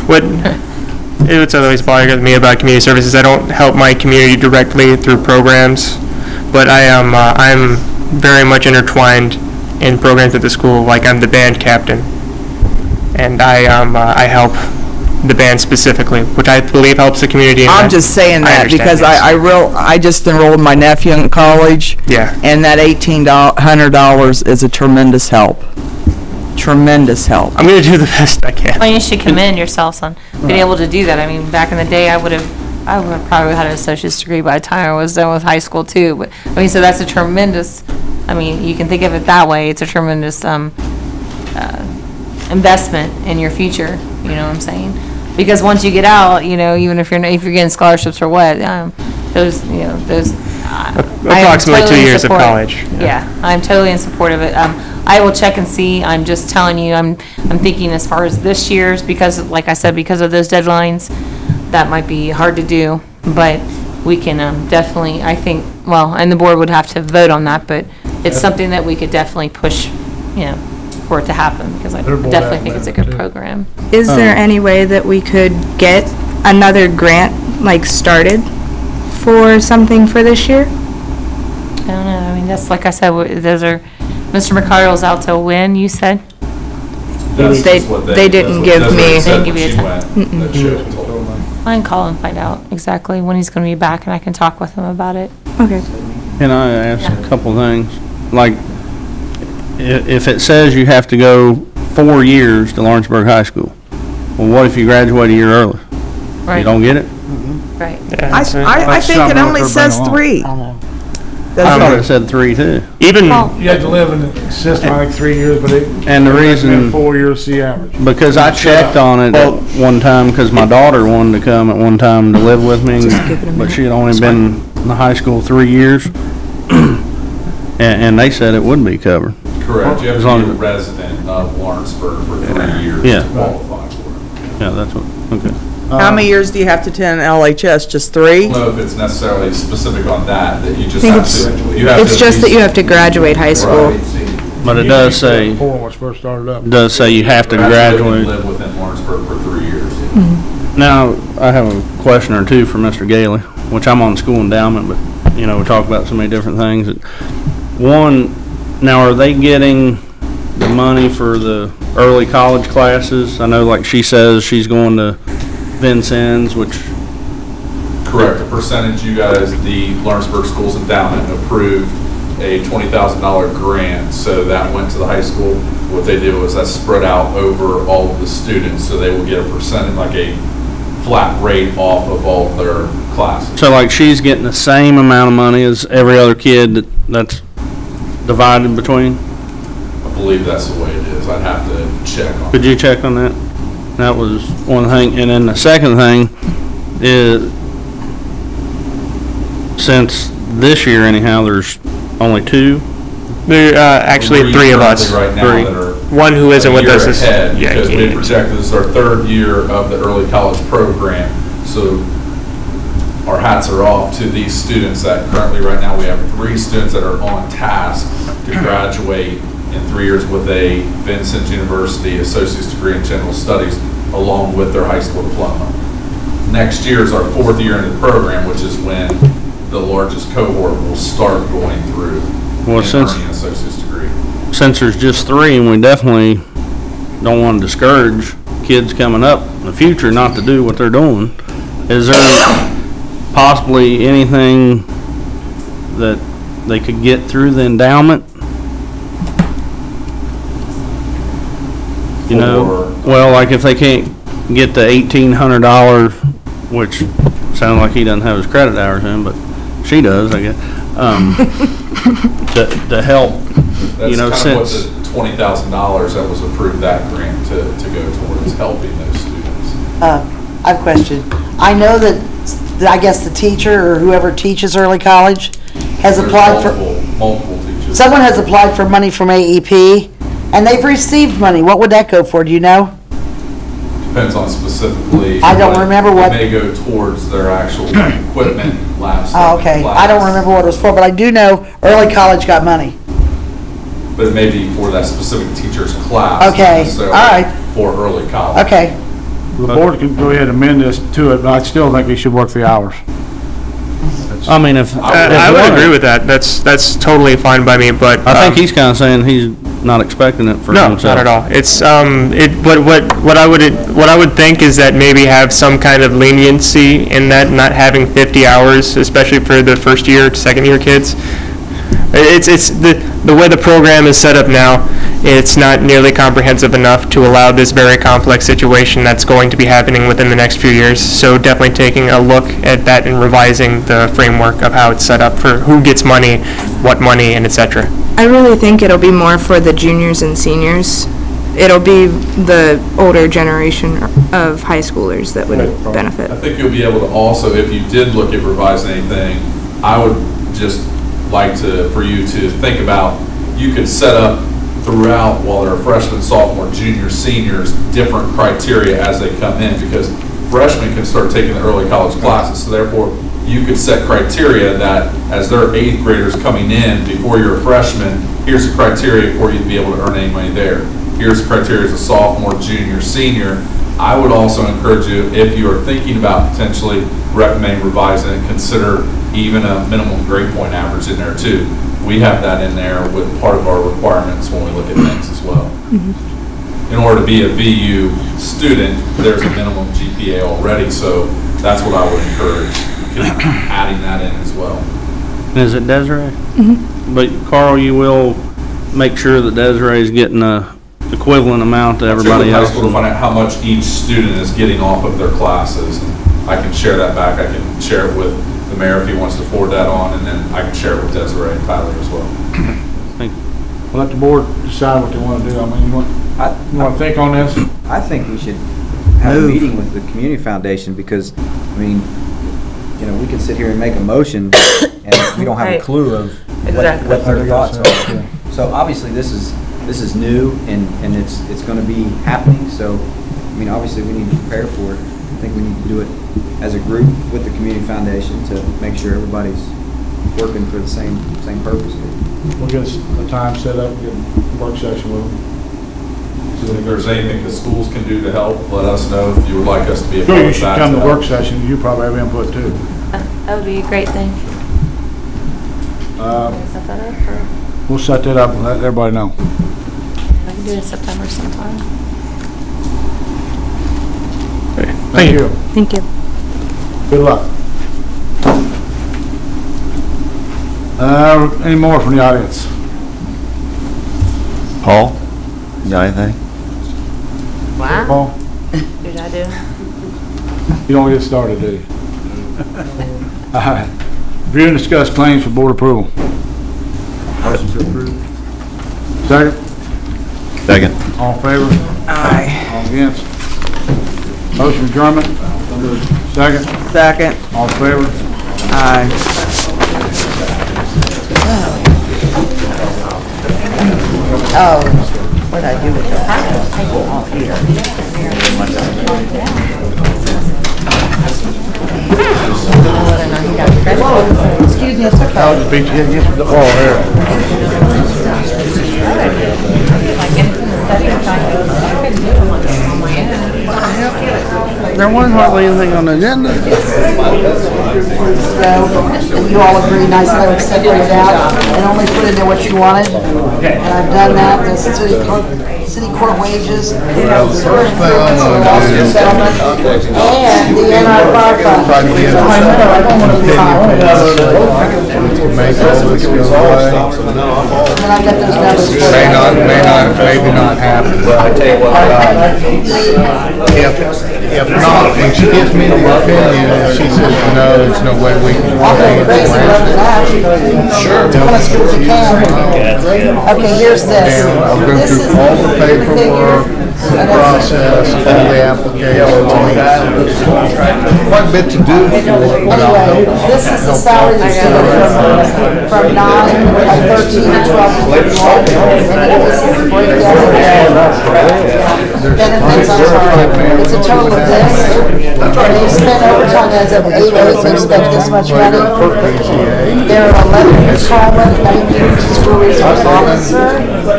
what's always bothering me about community services, I don't help my community directly through programs, but I'm very much intertwined in programs at the school, like I'm the band captain. And I help the band specifically, which I believe helps the community. I'm just saying that because I just enrolled my nephew in college. Yeah. And that $1,800 is a tremendous help. Tremendous help. I'm going to do the best I can. Well, you should commend yourself on being able to do that. I mean, back in the day, I would have probably had an associate's degree by the time I was done with high school too. But I mean, so that's a tremendous. I mean, you can think of it that way. It's a tremendous investment in your future. You know what I'm saying? Because once you get out, even if you're getting scholarships or what, those, you know, those. I am Approximately 2 totally in years of support. college. Yeah, I'm totally in support of it. I will check and see. I'm just telling you, I'm thinking as far as this year's, because, like I said, because of those deadlines, that might be hard to do, but we can definitely, I think, well, and the board would have to vote on that, but it's something that we could definitely push, you know, for it to happen, because I definitely think it's a good program. Is there any way that we could get another grant, like, started for something for this year? I don't know, I mean, that's, like I said, those are, Mr. McCardle's out till when, you said? That's They- just what they didn't give that's what me- they said They didn't give when you a she time. went, that she was told. I can call and find out exactly when he's gonna be back, and I can talk with him about it. Okay. Can I ask a couple things? Like, if it says you have to go 4 years to Lawrenceburg High School, well, what if you graduate a year early? Right. You don't get it? Right. I think it only says 3. I thought it said 3 too. Even, You have to live in the system, I think, 3 years, but it. And the reason- 4 years, the average. Because I checked on it at one time, because my daughter wanted to come at one time to live with me, but she had only been in the high school 3 years. And they said it would be covered. Correct, you have As to long be a as- resident of Lawrenceburg for 3 years Yeah. to qualify for it. Yeah, that's what, okay. How many years do you have to attend LHS? Just 3? I don't know if it's necessarily specific on that you just think have it's- to, you have to. It's just that you have to graduate high school. But it does say, Before when it first started up. does say you have to graduate. Live within Lawrenceburg for 3 years. Now, I have a question or two for Mr. Gailey, which I'm on school endowment, but, you know, we talk about so many different things. One, now, are they getting the money for the early college classes? I know, like she says, she's going to Vincennes, which, Correct, a percentage, you guys, the Lawrenceburg Schools Endowment approved a $20,000 grant, so that went to the high school. What they did was that spread out over all of the students, so they will get a percentage, like a flat rate off of all of their classes. so like she's getting the same amount of money as every other kid that's divided between? I believe that's the way it is, I'd have to check on. Could you check on that? That was one thing. And then the second thing is, since this year anyhow, there's only 2. there actually 3 of us. Right now Three. that are One who isn't a with year us is, ahead, yeah, because we Keenan. projected this is our 3rd year of the early college program, so our hats are off to these students that currently, right now, we have 3 students that are on task to graduate in 3 years with a Vincent University Associate's Degree in General Studies, along with their high school diploma. Next year is our 4th year into the program, which is when the largest cohort will start going through Well, and since- earning an associate's degree. Since there's just 3, and we definitely don't want to discourage kids coming up in the future not to do what they're doing, is there possibly anything that they could get through the endowment? You know, well, like if they can't get the $1,800, which sounds like he doesn't have his credit hours in, but she does, I guess, to help, you know, That's kind of what since. the $20,000 that was approved, that grant to go towards helping those students. I have a question. I know that, I guess the teacher or whoever teaches early college has There's applied for, multiple teachers. someone has applied for money from AEP, and they've received money. What would that go for, do you know? Depends on specifically. I don't remember what- It may go towards their actual equipment, lab Oh, stuff. okay. I don't remember what it was for, but I do know early college got money. But it may be for that specific teacher's class. Okay, not necessarily all right. For early college. Okay. The board can go ahead and amend this to it, but I still think we should work the hours. I mean, if. I would agree with that. That's totally fine by me, but. I think he's kind of saying he's not expecting it for No, himself. not at all. It's, what I would think is that maybe have some kind of leniency in that, not having 50 hours, especially for the first year, second year kids. It's the way the program is set up now, it's not nearly comprehensive enough to allow this very complex situation that's going to be happening within the next few years. So definitely taking a look at that and revising the framework of how it's set up for who gets money, what money, and et cetera. I really think it'll be more for the juniors and seniors it'll be the older generation of high schoolers that would benefit. I think you'll be able to also, if you did look at revising anything, I would just like for you to think about, you could set up throughout while they're freshmen, sophomore, junior, seniors, different criteria as they come in, because freshmen can start taking the early college classes, so therefore you could set criteria that as their 8th graders coming in, before you're a freshman, here's the criteria for you to be able to earn any money there. Here's the criteria as a sophomore, junior, senior. I would also encourage you, if you are thinking about potentially recommending revising it, consider even a minimum grade point average in there too. We have that in there with part of our requirements when we look at things as well. In order to be a VU student, there's a minimum GPA already, so that's what I would encourage, adding that in as well. Is it Desiree? But Carl, you will make sure that Desiree is getting a equivalent amount to everybody else. High school to find out how much each student is getting off of their classes. I can share that back. I can share it with the mayor if he wants to forward that on, and then I can share it with Desiree and Tyler as well. We'll let the board decide what they want to do. I mean, you want to think on this? I think we should have a meeting with the community foundation, because, I mean, you know, we can sit here and make a motion and we don't have a clue of what their thoughts are. So obviously this is new and it's going to be happening. So, I mean, obviously we need to prepare for it. I think we need to do it as a group with the community foundation to make sure everybody's working for the same purpose. We'll get a time set up, get a work session with them. So if there's anything the schools can do to help, let us know if you would like us to be a part of that. You should come to work session. You probably have input too. That would be a great thing. Set that up, or? We'll set that up and let everybody know. I can do it in September sometime. Thank you. Thank you. Good luck. Any more from the audience? Paul, you got anything? Wow. Paul? What did I do? You don't get started, do you? All right. Review and discuss claims for board approval. Motion to approve. Second? Second. All in favor? Aye. All against? Motion adjournment? Second? Second. All in favor? Aye. Oh, what did I do with that? Off here. Excuse me, it's okay. I'll just beat you against the wall here. There wasn't hardly anything on the agenda. So, you all agreed, I said I would separate it out and only put in there what you wanted. And I've done that, the city court wages, the sewer improvements, the lawsuit settlement, and the NR fire fund. I know, I don't want to be following. And then I've got those numbers. Maybe not happen. I tell you what, If not, when she gives me the opinion, and she says, no, there's no way we can pay it. Sure. As good as you can. Okay, here's this. I'll go This is through all the paperwork, the process, all the applications. Quite a bit to do for it, but I'll Anyway, help. this is the salary that's from 13 to 12 to 51. This is the breakdown of benefits, I'm sorry. It's a total of this. And they spend overtime as of 8/8, they spent this much money. There are 11 patrolmen, 19 school resource officer.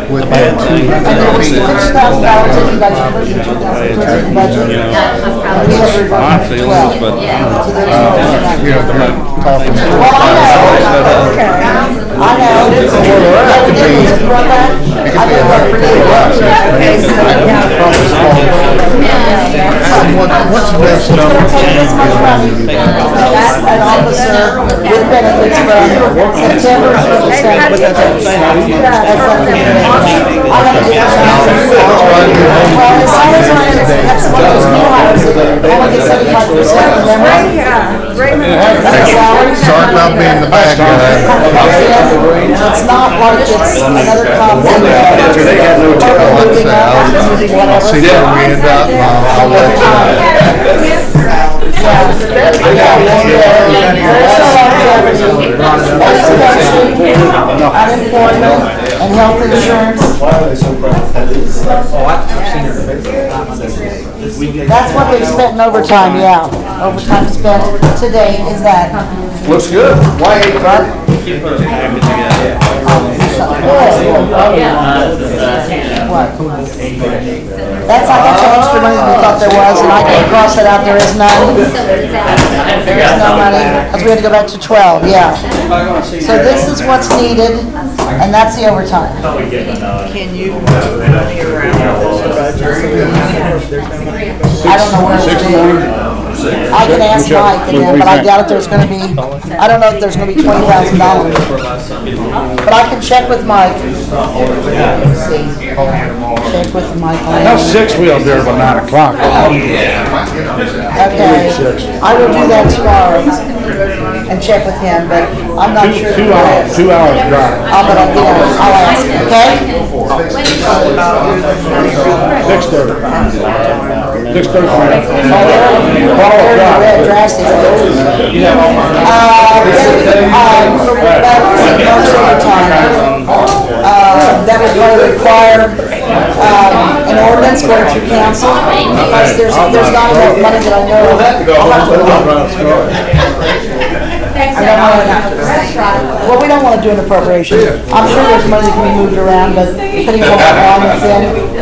With that And there was $6,000 in the budget, $2,000 in the budget. And we have revised to 12. So there's no talking. Well, I know. What's the best number? That's an officer with benefits from September to December. Well, as long as that's one of those new hires, I only get 75%, remember? Sorry about being the bad guy. it's not like it's another concept. They got no Moving up, whatever. See where we end up, and I'll let you Unemployment and health insurance. That's what they've spent in overtime, yeah. Overtime spent today is that. Looks good. Why ain't That's like that's extra money we thought there was, and I can cross it out, there is none. There is no money, because we had to go back to 12, yeah. So this is what's needed, and that's the overtime. Can you move money around? I don't know where it is. I can ask Mike and them, but I doubt if there's gonna be, I don't know if there's gonna be $20,000. But I can check with Mike. Check with Mike on Now that. 6 we'll be there by 9 o'clock. Okay, I will do that tomorrow and check with him, but I'm not sure. 2 hours, 2 hours drive. I'll ask, okay? 6:30. 6:30. Drastic. That would probably require an ordinance going through council, because there's not enough money that I know of. I'll have to look. Well, we don't want to do an appropriation. I'm sure there's money that can be moved around, but depending on what line it's in,